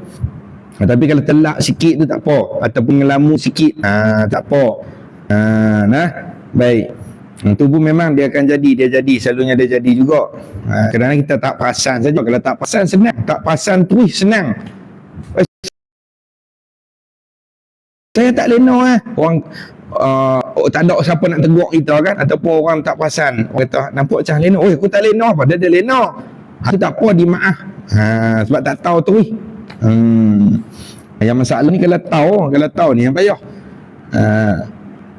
Tapi kalau telak sikit tu tak apa, ataupun ngelamu sikit tak apa. Baik. Itu pun memang dia akan jadi, selalunya dia jadi juga. Kerana kita tak perasan saja. Kalau tak perasan senang, tak perasan terus senang. Saya tak lena orang tak ada siapa nak tegur kita kan, ataupun orang tak perasan, orang kata nampak macam lena, oi aku tak lena apa, dia lena. Aku tak apa, dimaaf. Sebab tak tahu terus. Yang masalah ni kalau tahu ni yang payah.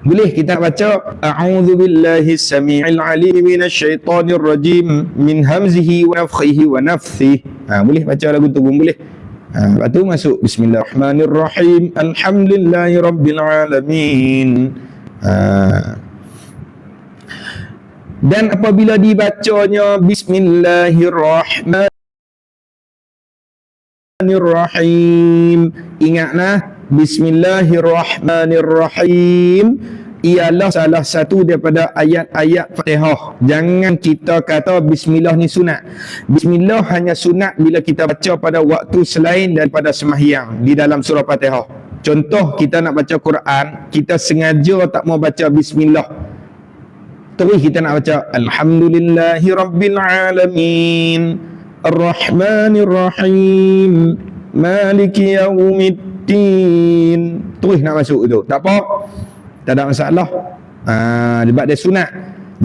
Boleh kita baca a'udzubillahi as-sami'il 'alim minasyaitonir rajim min hamzihi wa nafthihi wa nafthihi. Boleh baca lagu tu pun boleh. Lepas tu masuk bismillahirrahmanirrahim, alhamdulillahirabbil alamin. Dan apabila dibacanya bismillahirrahmanirrahim, ingatlah bismillahirrahmanirrahim ialah salah satu daripada ayat-ayat Fatihah. Jangan kita kata bismillah ni sunat. Bismillah hanya sunat bila kita baca pada waktu selain daripada sembahyang di dalam surah Fatihah. Contoh, kita nak baca Quran, kita sengaja tak mau baca bismillah, terus kita nak baca alhamdulillahi rabbil alamin arrahmanirrahim maliki yaumiddin, terus nak masuk tu, tak apa, tak ada masalah. Sebab dia sunat.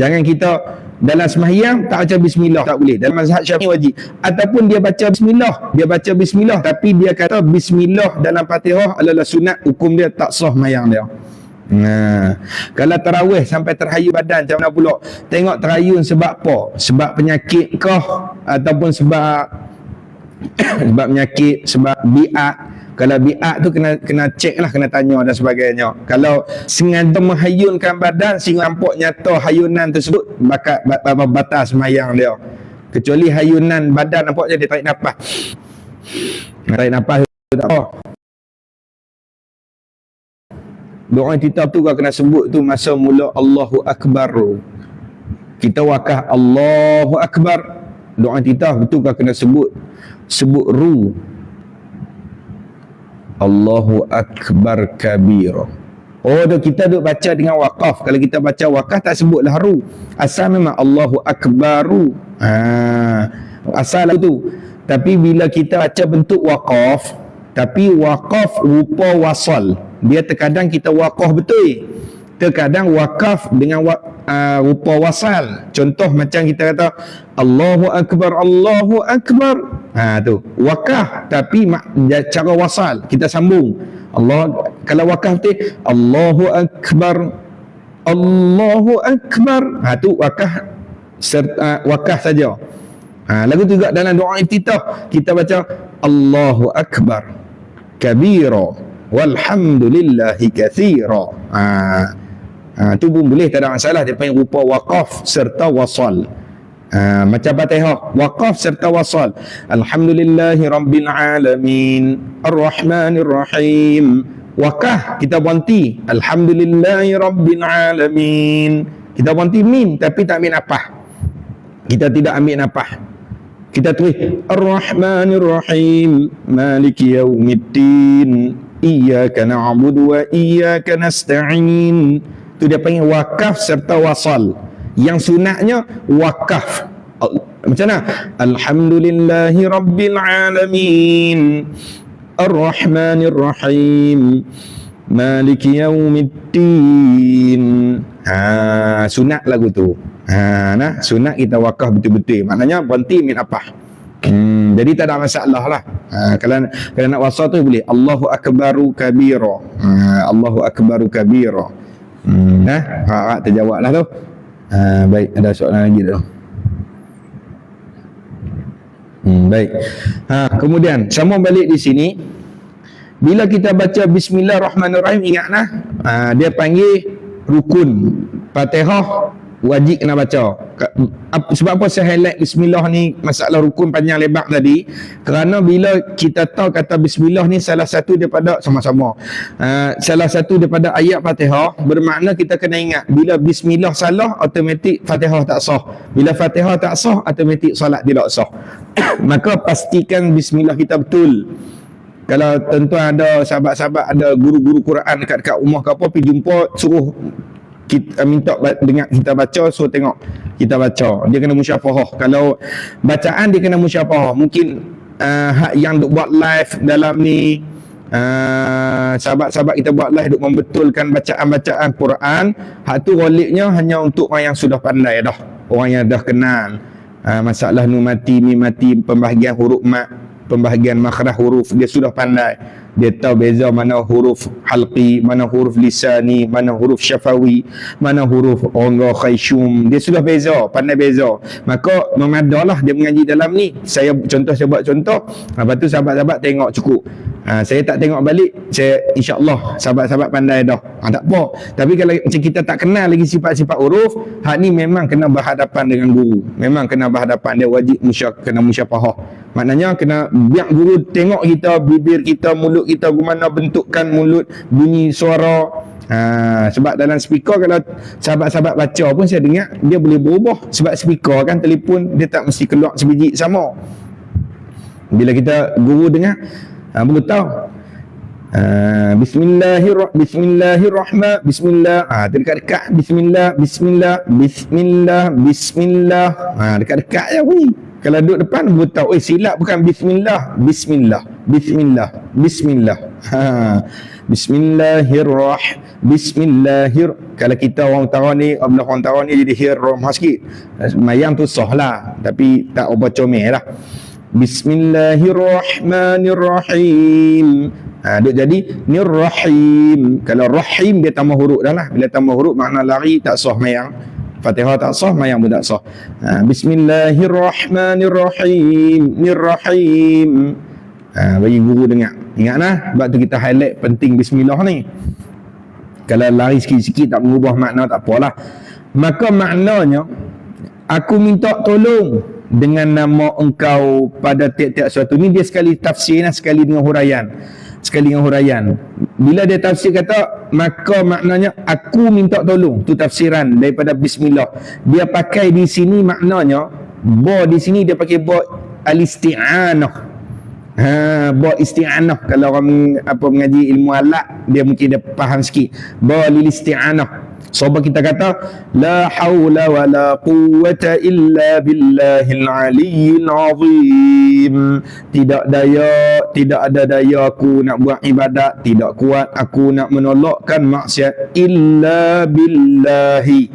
Jangan kita dalam sembahyang tak baca bismillah, tak boleh. Dalam mazhab Syafi'i wajib. Ataupun dia baca bismillah tapi dia kata bismillah dalam Fatihah adalah sunat, hukum dia tak sah sembahyang dia. Kalau tarawih sampai terhayu badan macam mana pula? Tengok terhayun sebab apa? Sebab penyakit kah, ataupun sebab sebab penyakit, sebab bi'at. Kalau bi'at tu kena cek lah, kena tanya dan sebagainya. Kalau sengaja menghayunkan badan sehingga nampak nyata hayunan tersebut, batas sembahyang dia. Kecuali hayunan badan nampak je dia tarik nafas. Tarik nafas tu tak apa. Doa kitab tu kau kena sebut tu masa mula Allahu Akbar. Kita wakah Allahu Akbar. Doa kitab betul kau kena sebut ru. Allahu Akbar kabira. Tu kita duk baca dengan waqaf. Kalau kita baca waqaf tak sebutlah ru. Asal memang Allahu Akbaru. Asal tu. Tapi bila kita baca bentuk waqaf, tapi waqaf rupa wasal, dia terkadang kita waqaf betul, terkadang waqaf dengan rupa wasal. Contoh macam kita kata Allahu Akbar, Allahu Akbar. Tu waqaf tapi cara wasal, kita sambung. Kalau waqaf tu Allahu Akbar, Allahu Akbar. Tu waqaf waqaf saja. Lagu tu juga dalam doa iftitah kita baca Allahu Akbar kabira walhamdulillahi katsira. Tu pun boleh, tak ada masalah. Dia panggil rupa waqaf serta wasal. Macam Fatihah, waqaf serta wasal. Alhamdulillahi rabbil alamin, arrahmanir rahim. Waqaf kita berhenti, alhamdulillahi rabbil alamin. Kita berhenti mim tapi tak ambil nafas. Kita tidak ambil nafas. Kita tulis arrahmanir rahim, maliki yaumiddin, iyyaka na'budu wa iyyaka nasta'in. Tu dia panggil waqaf serta wasal. Yang sunatnya wakaf. Macam mana? Alhamdulillahi rabbil alamin, arrahmanir rahim, maliki yaumiddin. Sunat lagu tu. Nah, sunat kita wakaf betul-betul. Maknanya berhenti min apa? Jadi tak ada masalah lah. Kalau nak wasal tu boleh Allahu akbaru kabira. Allahu akbaru kabira. Terjawab lah tu. Baik, ada soalan lagi tu. Baik. Kemudian sambung balik di sini. Bila kita baca Bismillahirrahmanirrahim, ingatlah dia panggil rukun. Fatihah wajib kena baca. Sebab apa saya highlight Bismillah ni, masalah rukun panjang lebar tadi? Kerana bila kita tahu kata Bismillah ni salah satu daripada sama-sama salah satu daripada ayat Fatihah, bermakna kita kena ingat bila Bismillah salah, automatik Fatihah tak sah. Bila Fatihah tak sah, automatik solat tidak sah. Maka pastikan Bismillah kita betul. Kalau tuan-tuan ada sahabat-sahabat, ada guru-guru Quran dekat rumah ke apa, pergi jumpa, suruh kita minta dengar kita baca, so tengok kita baca, dia kena musyafahah. Kalau bacaan dia kena musyafahah. Mungkin yang duk buat live dalam ni, sahabat-sahabat kita buat live duk membetulkan bacaan-bacaan Quran, hak tu ghalibnya hanya untuk orang yang sudah pandai dah, orang yang dah kenal masalah nun mati, mim mati, pembahagian huruf mat, pembahagian makhraj huruf, dia sudah pandai. Dia tahu beza mana huruf halqi, mana huruf lisani, mana huruf syafawi, mana huruf rongga khayshum. Dia sudah beza, pandai beza. Maka memadalah dia mengaji dalam ni. Saya buat contoh. Lepas tu sahabat-sahabat tengok cukup. Saya tak tengok balik, saya insya-Allah sahabat-sahabat pandai dah. Tak apa. Tapi kalau macam kita tak kenal lagi sifat-sifat huruf, hak ni memang kena berhadapan dengan guru. Memang kena berhadapan, dia wajib kena musyafahah. Maknanya kena biar guru tengok kita, bibir kita, mulut kita, bagaimana bentukkan mulut, bunyi suara. Sebab dalam speaker, kalau sahabat-sahabat baca pun saya dengar dia boleh berubah. Sebab speaker kan, telefon dia tak mesti keluar sebiji sama. Bila kita guru dengar, baru tahu. Bismillahirrahmanirrahim. Bismillah. Dekat-dekat. Bismillah. Dekat-dekat je bunyi. Kalau duduk depan baru tahu, silap bukan Bismillah. Bismillah. Kalau kita orang utara ni, orang utara ni jadi hir sikit. Mayang tu sah lah, tapi tak apa comel lah. Bismillahirrahmanirrahim. Duk jadi nirrahim. Kalau rahim dia tambah huruf dah lah. Bila tambah huruf makna lari, tak sah mayang. Fatihah tak sah, mayang pun tak sah. Bismillahirrahmanirrahim. Nirrahim. Bagi guru dengar. Ingatlah, sebab tu kita highlight penting Bismillah ni. Kalau lari sikit-sikit tak mengubah makna, tak apalah. Maka maknanya, aku minta tolong dengan nama engkau pada tiap-tiap suatu. Ni dia sekali tafsir, sekali dengan huraian. Bila dia tafsir kata, maka maknanya aku minta tolong, tu tafsiran daripada Bismillah. Dia pakai di sini maknanya, ba di sini dia pakai ba al-isti'anah. Ba isti'anah. Kalau orang mengaji ilmu alat, dia mungkin dia faham sikit. Ba lil isti'anah. Sebab kita kata la haula wala quwwata illa billahil aliyyil azim. Tidak ada daya aku nak buat ibadat, tidak kuat aku nak menolakkan maksiat illa billahi.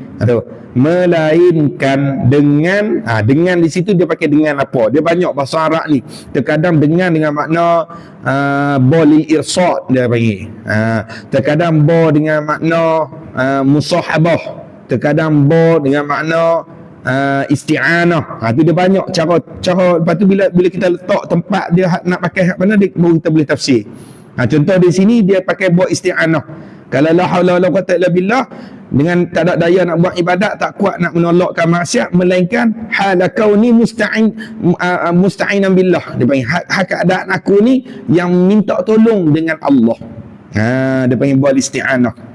Melainkan dengan di situ dia pakai dengan apa? Dia banyak bahasa Arab ni. Terkadang dengan makna bolil irsad dia panggil. Terkadang dengan makna musahabah. Terkadang dengan makna isti'anah. Tu dia banyak cara. Lepas tu bila kita letak tempat dia nak pakai hak mana, dia baru kita boleh tafsir. Contoh di sini dia pakai isti'anah. Kalau la haula wala quwwata illa billah, dengan tak ada daya nak buat ibadat, tak kuat nak menolakkan maksiat, melainkan hala kauni musta'inan billah. Dia panggil hak keadaan aku ni yang minta tolong dengan Allah. Dia panggil buat isti'anah.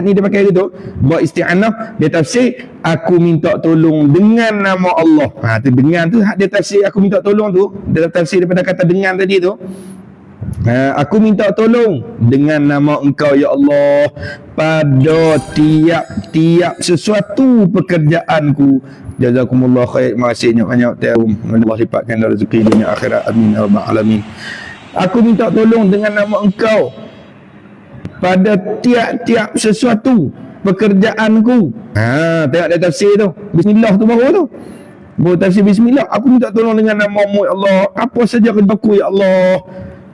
Ni dia pakai gitu, buat isti'anah. Dia tafsir aku minta tolong dengan nama Allah. Tu dengan tu hak dia tafsir aku minta tolong tu. Dia tafsir daripada kata dengan tadi tu. Aku minta tolong dengan nama Engkau ya Allah pada tiap-tiap sesuatu pekerjaanku. Jazakumullah khair. Terima kasih banyak-banyak. Allah lipatkan rezeki dunia akhirat. Amin ya rabbal alamin. Aku minta tolong dengan nama Engkau pada tiap-tiap sesuatu pekerjaanku. Tengok dia tafsir tu. Bismillah tu baru tu. Baru tafsir bismillah. Aku minta tolong dengan nama-Mu ya Allah. Apa saja kerjaku ya Allah.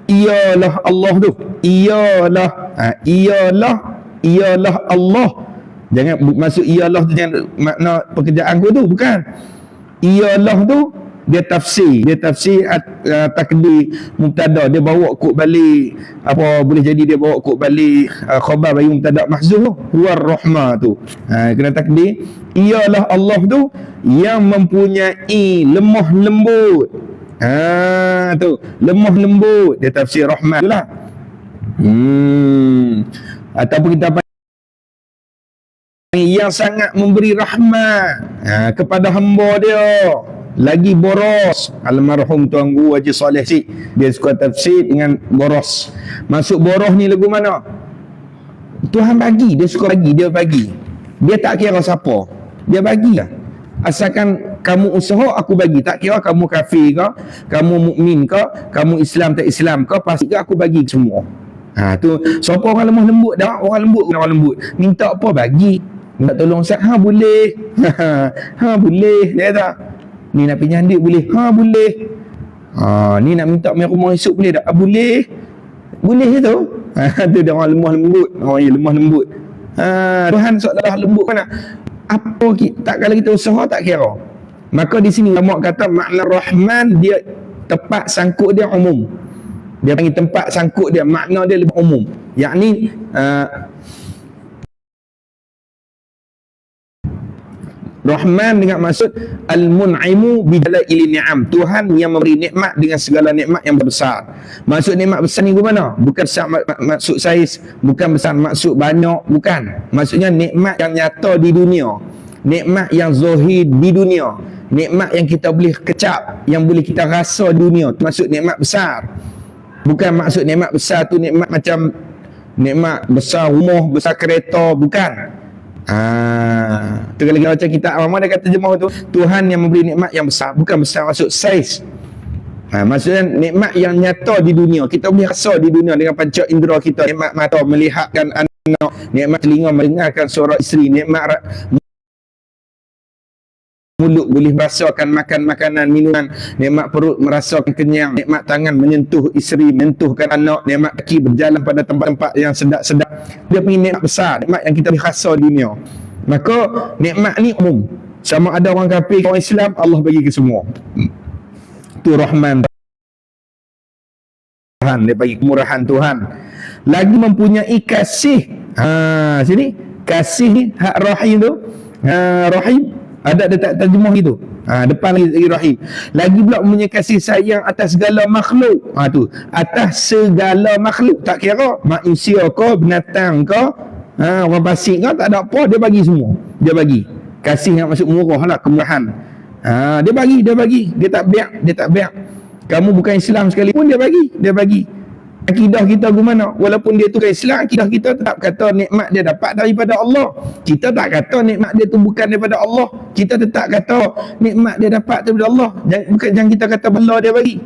Ialah Allah tu. Ialah Allah. Jangan masuk ialah tu jangan makna pekerjaan aku tu, bukan. Ialah tu dia tafsir takdir mubtada, dia bawa kod balik apa, boleh jadi dia bawa kod balik khabar bagi mubtada mahzuf tu, huwar rahmah tu. Kena takdir ialah Allah tu yang mempunyai lemah lembut. Tu lemah lembut, dia tafsir rahmat tu lah. Ataupun kita panggil yang sangat memberi rahmat kepada hamba dia. Lagi boros. Almarhum Tuan Guru Haji Saleh Sik, dia suka tafsir dengan boros. Masuk boros ni lagu mana? Tuhan bagi, dia suka bagi, dia bagi. Dia tak kira siapa, dia bagilah. Asalkan kamu usaha, aku bagi. Tak kira kamu kafir ke, kamu mukmin ke, kamu Islam tak Islam ke, pasti aku bagi semua. Tu siapa orang lemah lembut dah, orang lembut. Minta apa bagi. Minta tolong Ustaz, boleh. Boleh. Dia kata, ni nak pinjam duit boleh. Boleh. Ni nak minta main rumah esok boleh tak? Boleh. Boleh je tu. Tu dia orang lemah lembut. Orang yang lemah lembut. Tuhan seolah lembut mana? Apa tak, kalau kita usaha tak kira. Maka di sini ulama kata makna Rahman dia tempat sangkut dia umum. Dia panggil tempat sangkut dia, makna dia lebih umum. Yakni Rahman dengan maksud Al-Mun'imu bidalaili ni'am, Tuhan yang memberi nikmat dengan segala nikmat yang besar. Maksud nikmat besar ni mana? Bukan besar maksud saiz, bukan besar maksud banyak, bukan. Maksudnya nikmat yang nyata di dunia, nikmat yang zahir di dunia, nikmat yang kita boleh kecap, yang boleh kita rasa di dunia. Itu maksud nikmat besar. Bukan maksud nikmat besar tu nikmat macam nikmat besar rumah, besar kereta, bukan. Tu kalau kita baca kitab Al-Mama, dia kata terjemah tu Tuhan yang memberi nikmat yang besar, bukan besar maksud saiz. Maksudnya nikmat yang nyata di dunia, kita boleh rasa di dunia dengan panca indera kita. Nikmat mata melihatkan anak, nikmat telinga mendengarkan suara isteri, nikmat mulut boleh merasakan makan makanan, minuman, nikmat perut merasakan kenyang, nikmat tangan menyentuh isteri, menyentuhkan anak, nikmat kaki berjalan pada tempat-tempat yang sedap-sedap. Dia punya nikmat besar, nikmat yang kita boleh rasa di dunia. Maka nikmat ni umum, sama ada orang kafir, orang Islam, Allah bagi ke semua. Tu Rahman Tuhan, dia bagi kemurahan Tuhan. Lagi mempunyai kasih. Sini kasih ni hak rahim tu. Rahim ada tak terjemah gitu. Depan lagi rahim. Lagi pula mempunyai kasih sayang atas segala makhluk. Tu atas segala makhluk, tak kira manusia ke, binatang ke, orang pasik ke, tak ada apa, dia bagi semua. Dia bagi. Kasih yang maksud murah lah, kemurahan. Dia bagi. Dia tak biak. Kamu bukan Islam sekalipun, dia bagi. Akidah kita gimana? Walaupun dia tu kan Islam, akidah kita tetap kata nikmat dia dapat daripada Allah. Kita tak kata nikmat dia tu bukan daripada Allah. Kita tetap kata nikmat dia dapat daripada Allah. Jangan kita kata bala dia bagi.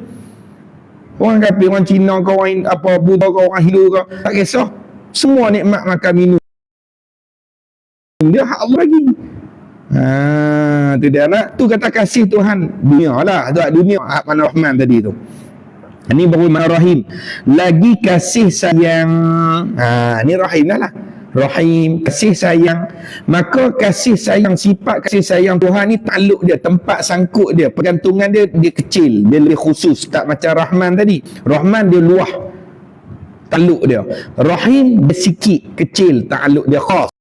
Orang kafir, orang Cina ke, orang apa, Buddha ke, orang Hindu ke, tak kisah. Semua nikmat makan minum dia hak Allah bagi. Tu dia nak. Tu kata kasih Tuhan dunia lah. Tu dunia hak mana Rahman tadi tu. Ini baru makna rahim. Lagi kasih sayang. Ini rahim lah. Rahim, kasih sayang. Maka kasih sayang, sifat kasih sayang Tuhan ni takluk dia, tempat sangkut dia, pergantungan dia kecil, dia lebih khusus. Tak macam Rahman tadi. Rahman dia luah. takluk dia. Rahim dia sikit, kecil, takluk dia khas.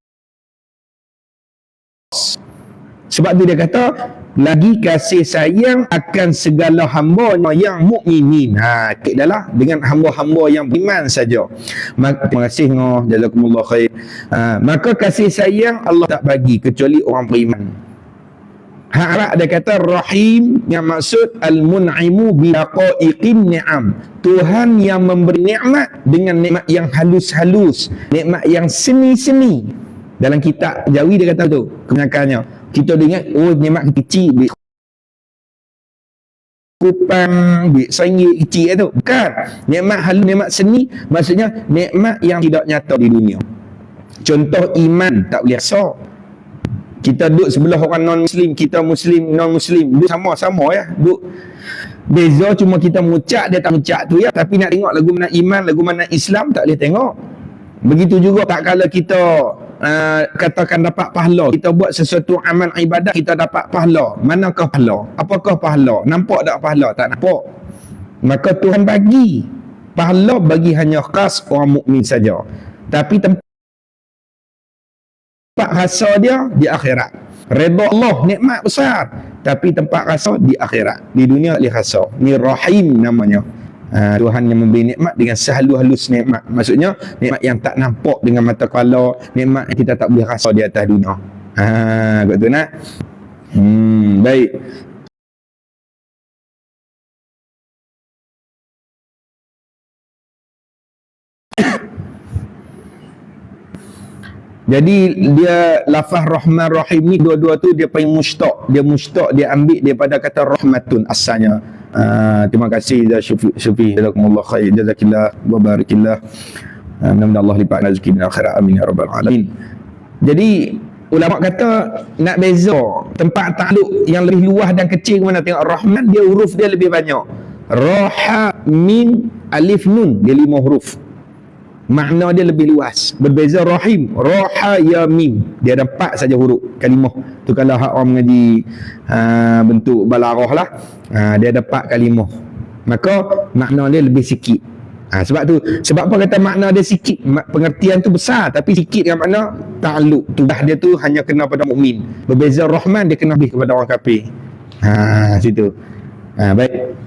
Sebab tu dia kata lagi kasih sayang akan segala hamba yang mukminin. Adalah dengan hamba-hamba yang beriman saja. Maka terima kasih ngoh, jazakumullah khair. Maka kasih sayang Allah tak bagi kecuali orang beriman. Harap dia kata rahim yang maksud al-mun'imu bi daqaiqin ni'am. Tuhan yang memberi nikmat dengan nikmat yang halus-halus, nikmat yang seni-seni. Dalam kitab Jawi dia kata tu kebanyakannya. Kita dengar nikmat kecil, bik kupang, bik sanggit kecil tu. Bukan. Nikmat halus, nikmat seni maksudnya nikmat yang tidak nyata di dunia. Contoh iman tak boleh rasa. Kita duduk sebelah orang non-muslim, kita muslim, non-muslim, duduk sama-sama ya. Duduk beza cuma kita mengucap, dia tak mengucap tu ya. Tapi nak tengok lagu mana iman, lagu mana Islam tak boleh tengok. Begitu juga tak kala kita katakan dapat pahala, kita buat sesuatu amal ibadat kita dapat pahala. Manakah pahala? Apakah pahala? Nampak tak pahala? Tak nampak. Maka Tuhan bagi pahala bagi hanya khas orang mukmin saja. Tapi tempat rasa dia di akhirat. Redha Allah nikmat besar, tapi tempat rasa di akhirat. Di dunia tak boleh rasa. Ni Rahim namanya. Tuhan yang memberi nikmat dengan sehalus-halus nikmat. Maksudnya nikmat yang tak nampak dengan mata kepala, nikmat yang kita tak boleh rasa di atas dunia. Betul nak? Baik. Jadi dia lafaz Rahman Rahim ni dua-dua tu dia paling mustaq. Dia mustaq, dia ambil daripada kata rahmatun asalnya. Terima kasih Syufi, jazakumullah khair, jazakillah wa barakillah. Mudah-mudahan Allah lipat rezeki di akhirat, amin ya rabbal alamin. Jadi ulama kata nak beza tempat takluk yang lebih luas dan kecil ke mana. Tengok Rahman dia huruf dia lebih banyak. Raha min alif nun dia 5 huruf. Makna dia lebih luas. Berbeza Rahim, Raha ya mim, dia ada 4 saja huruf kalimah. Tu kalau hak orang mengaji bentuk balarah lah, dia ada 4 kalimah. Maka makna dia lebih sikit. Sebab tu, sebab apa kata makna dia sikit? Pengertian tu besar tapi sikit dengan makna takluk. Tugas dia tu hanya kena pada mukmin. Berbeza Rahman dia kena lebih kepada orang kafir. Situ. Baik.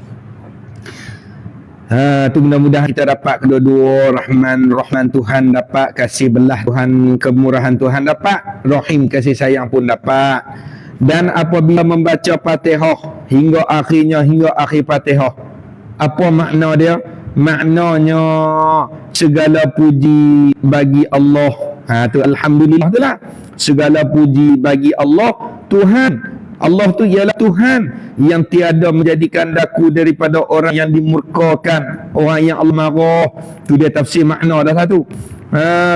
Tu mudah-mudahan kita dapat kedua-dua. Rahman Tuhan dapat, kasih belah Tuhan, kemurahan Tuhan dapat, Rahim kasih sayang pun dapat. Dan apabila membaca Fatihah hingga akhirnya, hingga akhir Fatihah, apa makna dia? Maknanya segala puji bagi Allah. Tu alhamdulillah tu lah. Segala puji bagi Allah Tuhan. Allah tu ialah Tuhan yang tiada menjadikan daku daripada orang yang dimurkakan, orang yang Allah marah. Tu dia tafsir makna dah satu.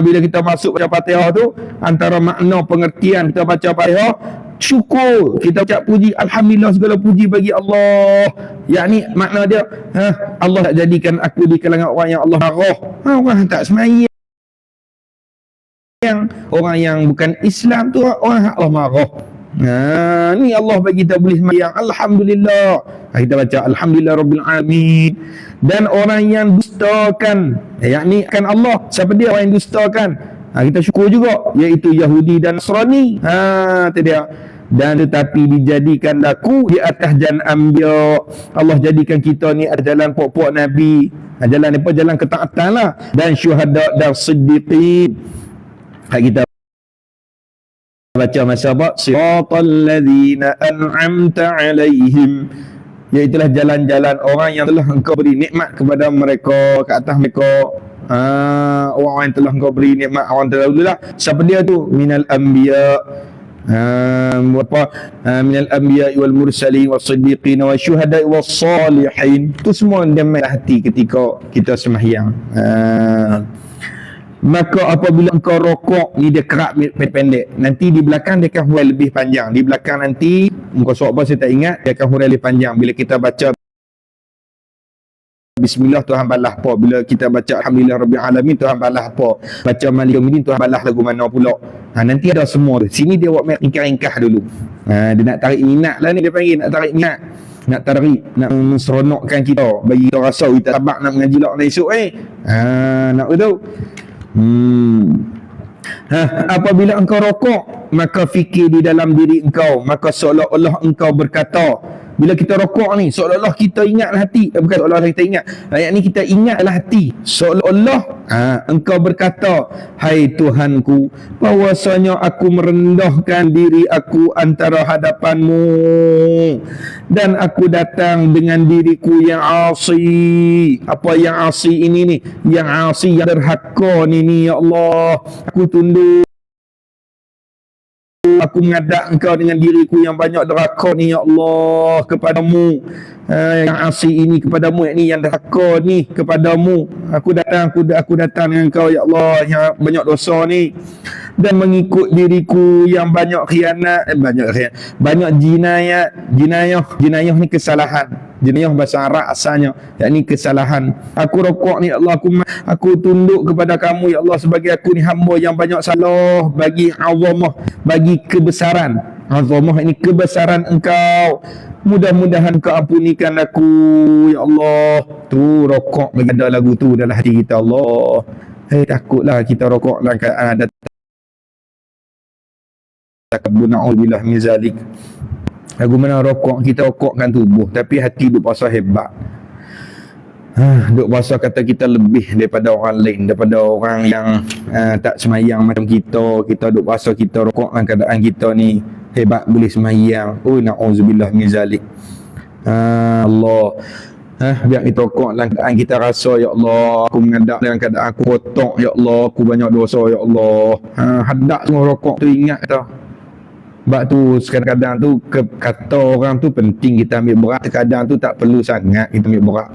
Bila kita masuk baca Fatihah tu, antara makna pengertian kita baca Fatihah, syukur, kita ucap puji, alhamdulillah segala puji bagi Allah. Yakni makna dia, Allah tak jadikan aku di kalangan orang yang Allah marah. Orang tak semayang, orang yang bukan Islam tu orang Allah marah. Ni Allah bagi kita boleh sembahyang, alhamdulillah. Kita baca alhamdulillah rabbil alamin. Dan orang yang dustakan, yakni kan Allah, siapa dia orang yang dustakan? Kita syukur juga, iaitu Yahudi dan Nasrani. Tu dia. Dan tetapi dijadikan daku di atas jalan anbiya. Allah jadikan kita ni ada jalan pokok nabi. Jalan apa? Jalan ketaatan lah. Dan syuhada dan siddiqin. Kita baca masa apa? Siratal ladzina an'amta alaihim, iaitulah jalan-jalan orang yang telah engkau beri nikmat kepada mereka, ke atas mereka. Orang yang telah engkau beri nikmat, orang terdahulu lah. Siapa dia tu? Minal anbiya, minal anbiya wal mursalin was siddiqin was syuhada was salihin. Tu semua dia main hati ketika kita sembahyang. Maka apabila engkau rokok ni, dia kerak pendek, nanti di belakang dia akan hurai lebih panjang. Di belakang nanti engkau surat apa saya tak ingat, dia akan hurai lebih panjang. Bila kita baca Bismillah, Tuhan balas apa? Bila kita baca Alhamdulillah Rabbil Alamin, Tuhan balas apa? Baca Malik Yawmiddin, Tuhan balas lagu mana pula? Nanti ada semua tu. Sini dia buat ringkas-ringkas dulu. Dia nak tarik minat lah ni, dia panggil nak tarik minat. nak targhib, nak menseronokkan kita, bagi kita rasa kita sabak nak mengaji lak esok nak betul. Apabila engkau rokok, maka fikir di dalam diri engkau, maka seolah-olah engkau berkata, bila kita rokok ni seolah-olah kita ingatlah hati, bukan seolah-olah kita ingat, ayat ni kita ingatlah hati, seolah-olah engkau berkata, hai Tuhanku, bahwasanya aku merendahkan diri aku antara hadapanmu, dan aku datang dengan diriku yang asi. Apa yang asi ini ni? Yang asi, yang derhaka ni ya Allah. Aku tunduk, aku menghadap engkau dengan diriku yang banyak derhaka ni ya Allah kepadamu. Yang asi ini kepadamu, yakni yang derhaka ni kepadamu. Aku datang dengan engkau ya Allah yang banyak dosa ni, dan mengikut diriku yang banyak khianat, banyak jinayah ni kesalahan. Jinayah bahasa Arab asalnya, yakni kesalahan. Aku rokok ni ya Allah, aku tunduk kepada kamu ya Allah sebagai aku ni hamba yang banyak salah, bagi azamah, bagi kebesaran. Azamah ini kebesaran engkau. Mudah-mudahan kau ampunikan aku ya Allah. Tu rokok bagi ada lagu tu dalam hati kita Allah. Takutlah kita rokok dalam keadaan ada takabur, na'udzubillah min zalik. Lagu mana rokok, kita rokokkan tubuh tapi hati duk puasa hebat. Duk puasa kata kita lebih daripada orang lain, daripada orang yang tak semayang macam kita. Kita duk puasa, kita rokok dalam keadaan kita ni hebat, boleh semayang. Na'udzubillah min zalik. Allah, biar kita rokok dalam keadaan kita rasa ya Allah, aku menghadap dalam keadaan aku kotor ya Allah, aku banyak dosa ya Allah. Hadap semua rokok tu, ingat tau. Sebab tu kadang-kadang tu kata orang tu penting kita ambil berat, kadang tu tak perlu sangat kita ambil berat.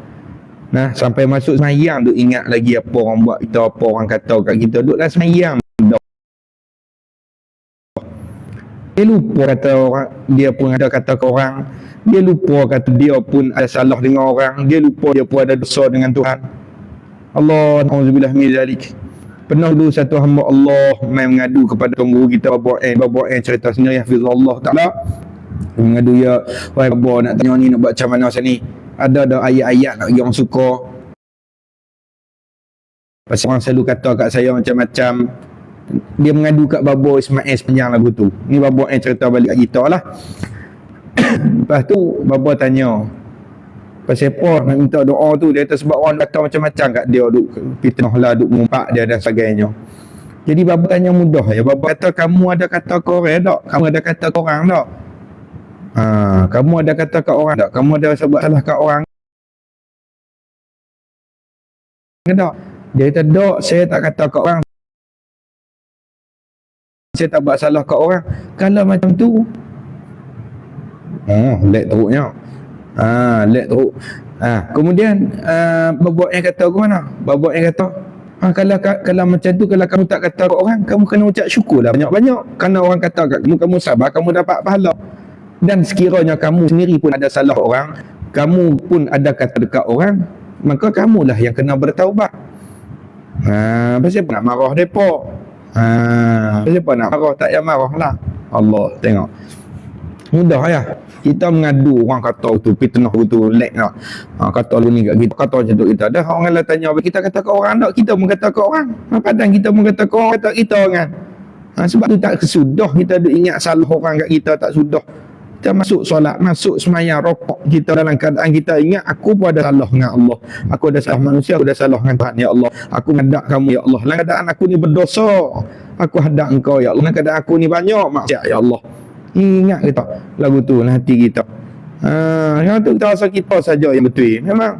Sampai masuk semayang tu ingat lagi apa orang buat kita, apa orang kata kat kita. Duduklah semayang, dia lupa kata orang, dia pun ada kata ke orang, dia lupa kata dia pun ada salah dengan orang, dia lupa dia pun ada dosa dengan Tuhan. Allah, na'udzubillah min zalik. Pernah dulu satu hamba Allah main mengadu kepada tuan guru kita, Baba cerita sendiri hafizallah taala. Mengadu, ya wahai Baba, nak tanya ni, nak buat macam mana sini, ada ayat-ayat nak bagi orang suka. Pasal orang selalu kata kat saya macam-macam. Dia mengadu kat Baba Ismail sepanjang lagu tu. Ni Baba cerita balik kat kita lah. Lepas tu Baba tanya, pasal apa nak minta doa tu? Dia kata sebab orang kata macam-macam kat dia, duk fitnah lah, duk mengumpat dia dan sebagainya. Jadi Baba tanya mudah ya. Baba kata, kamu ada kata ke orang tak? Kamu ada kata ke orang tak? Kamu ada kata kat orang tak? Kamu ada sebab salah kat orang tak? Dia kata, tak, saya tak kata kat orang, saya tak buat salah kat orang. Kalau macam tu, lek teruknya. Lek teruk. Kemudian Baba yang kata ke mana? Baba yang kata, kalau macam tu, kalau kamu tak kata kat orang, kamu kena ucap syukurlah banyak-banyak. Kerana orang kata kat kamu, kamu sabar, kamu dapat pahala. Dan sekiranya kamu sendiri pun ada salah orang, kamu pun ada kata dekat orang, maka kamulah yang kena bertaubat. Pasal apa nak marah mereka? Pasal apa nak marah? Tak payah marah lah. Allah, tengok mudah ya. Kita mengadu orang kata tu fitnah tu lek lah. Kata lu ni kat kita, kata macam tu kita. Dah orang lain tanya, kita kata kat orang tak? Kita pun kata kat orang. Padahal kita pun kata kat orang, kata kita kan. Sebab tu tak kesudah kita duk ingat salah orang kat kita, tak sudah. Kita masuk solat, masuk semayang, rokok, kita dalam keadaan kita ingat aku pun ada salah dengan Allah. Aku ada salah manusia, aku ada salah dengan Tuhan ya Allah. Aku menghadap kamu ya Allah. Dalam keadaan aku ni berdosa, aku hadap engkau ya Allah. Dalam keadaan aku ni banyak maksiat ya Allah. Ingat kita lagu tu dalam hati kita. Yang tu kita rasa kita saja yang betul. Memang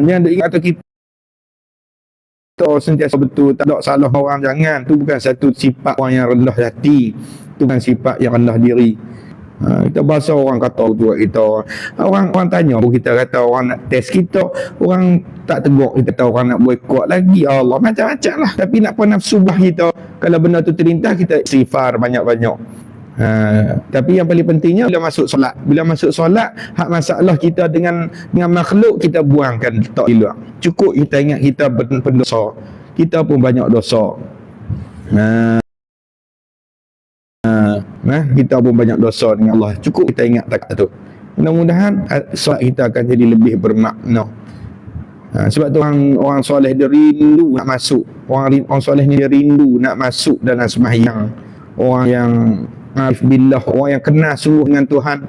jangan ingat tu kita sentiasa betul, tak ada salah orang. Jangan, tu bukan satu sifat orang yang rendah hati, tu bukan sifat yang rendah diri. Kita bahasa orang kata tu kita, orang tanya pun kita kata, orang nak test kita, orang tak tegur kita, kata orang nak boikot lagi, Allah macam-macam lah. Tapi nak pun nafsu bah kita, kalau benda tu terlintas, kita istighfar banyak-banyak. Tapi yang paling pentingnya bila masuk solat, hak masalah kita dengan makhluk kita buangkan, tak hilang. Cukup kita ingat kita pendosa, kita pun banyak dosa. Kita pun banyak dosa dengan Allah. Cukup kita ingat tak tu. Mudah-mudahan solat kita akan jadi lebih bermakna. Sebab tu orang soleh dia rindu nak masuk. Orang soleh ni dia rindu nak masuk dalam sembahyang. Orang yang arif billah, orang yang kenal sungguh dengan Tuhan,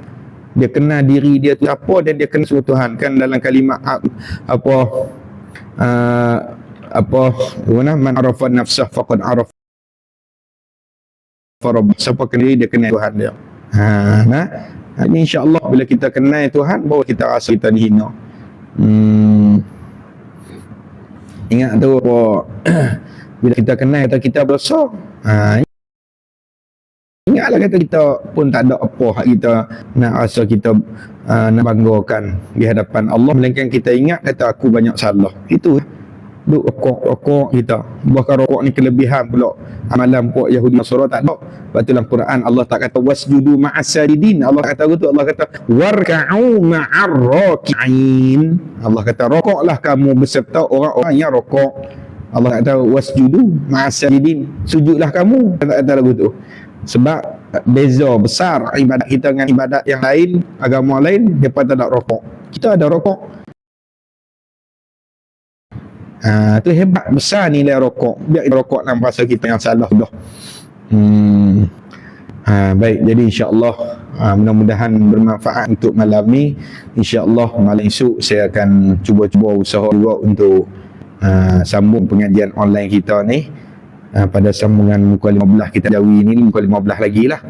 dia kenal diri dia tu apa dan dia kenal sungguh Tuhan. Kan dalam kalimat man arafa nafsah faqad arafa rabb. Siapa kenal diri dia kenal Tuhan dia. Ini insya-Allah bila kita kenal Tuhan baru kita rasa kita dihina. Ingat tu apa bila kita kenal kita berdosa. Ingatlah kata kita pun tak ada apa hak kita nak rasa kita nak banggakan di hadapan Allah, melainkan kita ingat kata aku banyak salah. Itu duk rokok kita. Bahkan rokok ni kelebihan pula. Amalan puak Yahudi Nasara tak ada. Sebab dalam Quran Allah tak kata wasjudu ma'as sajidin. Allah kata begitu. Allah kata warka'u ma'ar raki'in. Allah kata rokoklah kamu beserta orang-orang yang rokok. Allah kata wasjudu ma'as sajidin. Sujudlah kamu. Tak kata lagu tu. Sebab beza besar ibadat kita dengan ibadat yang lain, agama lain, mereka tak ada rokok. Kita ada rokok. Tu hebat besar nilai rokok. Biar rokok dalam bahasa kita yang salah dah. Baik, jadi insya-Allah mudah-mudahan bermanfaat untuk malam ni. Insya-Allah malam esok saya akan cuba-cuba usaha juga untuk sambung pengajian online kita ni. Pada sambungan muka 15 kita jawi ni, muka 15 lagi lah.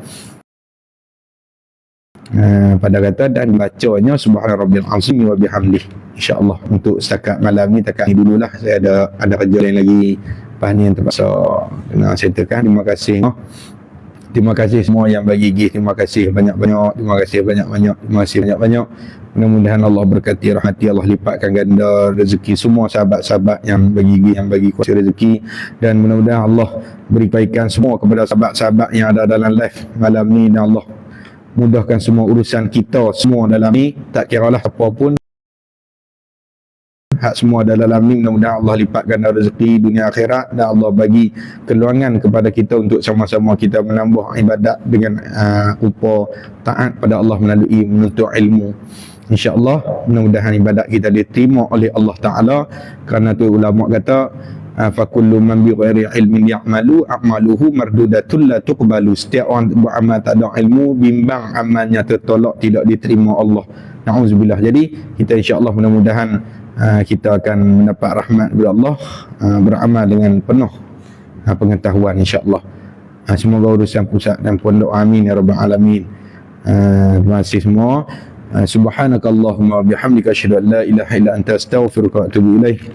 Pada kata dan bacanya subhana rabbil azim wa bihamdih. InsyaAllah untuk setakat malam ni takat ni dululah. Saya ada kerja lain lagi lepas ni yang terpaksa kena settlekan. Terima kasih. Terima kasih semua yang bagi gift. Terima kasih banyak-banyak. Terima kasih banyak-banyak. Terima kasih banyak-banyak. Mudah-mudahan Allah berkati, rahmati, Allah lipatkan ganda rezeki semua sahabat-sahabat yang bagi gift, yang bagi kuasa rezeki, dan mudah-mudahan Allah beri kebaikan semua kepada sahabat-sahabat yang ada dalam live malam ni, dan Allah mudahkan semua urusan kita semua dalam ni, tak kiralah apa pun hak semua ada dalam ni. Mudah-mudahan Allah lipatkan rezeki dunia akhirat, dan Allah bagi keluangan kepada kita untuk sama-sama kita menambah ibadat dengan upaya taat pada Allah melalui menuntut ilmu. InsyaAllah mudah-mudahan ibadat kita diterima oleh Allah Ta'ala. Kerana tu ulama kata fa kullu man bi ghairi ilmin ya'malu a'maluhu mardudatun la tuqbalu. Setiap orang buat amal tak ada ilmu, bimbang amalnya tertolak, tidak diterima Allah. Na'udzubillah. Jadi kita insya-Allah mudah-mudahan kita akan mendapat rahmat dari Allah, beramal dengan penuh pengetahuan insya-Allah. Semoga urusan pusat dan pondok amin ya rabbal alamin. Terima kasih semua. Subhanakallahumma bihamdika asyhadu an la ilaha illa anta astaghfiruka wa atubu ilaik.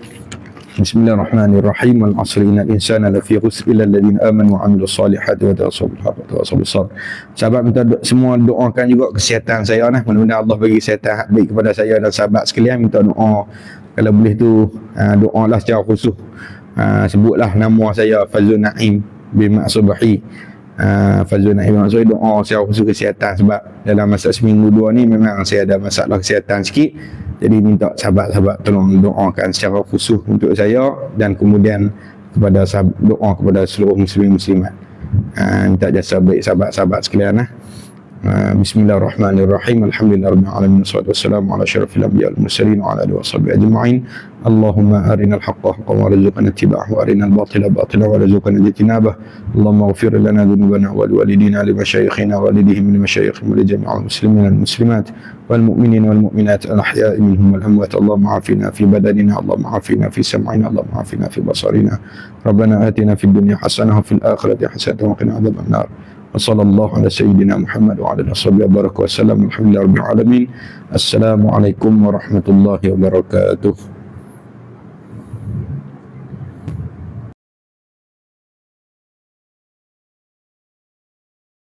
Bismillahirrahmanirrahim. Wal 'asri innal insana lafi khusr illa alladziina aamanu wa 'amilus solihati wa tawassaw bil haqqi wa tawassaw bis sabr. Sahabat minta semua doakan juga kesihatan saya nah. Mudah-mudahan Allah bagi kesihatan baik kepada saya dan sahabat sekalian. Minta doa kalau boleh tu doalah secara khusus. Sebutlah nama saya Fazlun Naim bin Ma'subahi. Fazlun Naim bin Ma'subahi, doa secara khusus kesihatan, sebab dalam masa seminggu dua ni memang saya ada masalah kesihatan sikit. Jadi minta sahabat-sahabat tolong doakan secara khusus untuk saya, dan kemudian kepada doa kepada seluruh muslimin-muslimat. Minta jasa baik sahabat-sahabat sekalian nah. Bismillahirrahmanirrahim. Alhamdulillahirabbil alamin. Wassalatu wassalamu ala asyrafil anbiya'i wal mursalin wa ala alihi washabbihi ajma'in. Allahumma arinal haqqa haqqan warzuqna ittiba'ahu wa arinal batila batilan warzuqna ijtinabah. Allahumma ighfir lana dhunubana wa liwalidina li masyayikhina wa walidihim li masyayikhihim wa li jami'il muslimin wal muslimat wal mu'minin wal mu'minat al ahya'i minhum wal amwat. Allahumma 'afina fi badanina, Allahumma 'afina fi sam'ina, Allahumma 'afina fi basarina. Rabbana atina fid dunya hasanah wa fil akhirati hasanah wa qina adzaban nar. Wassallallahu ala sayyidina Muhammad wa ala alihi wasallam. Alhamdulillahirabbil alamin. Assalamualaikum warahmatullahi wabarakatuh.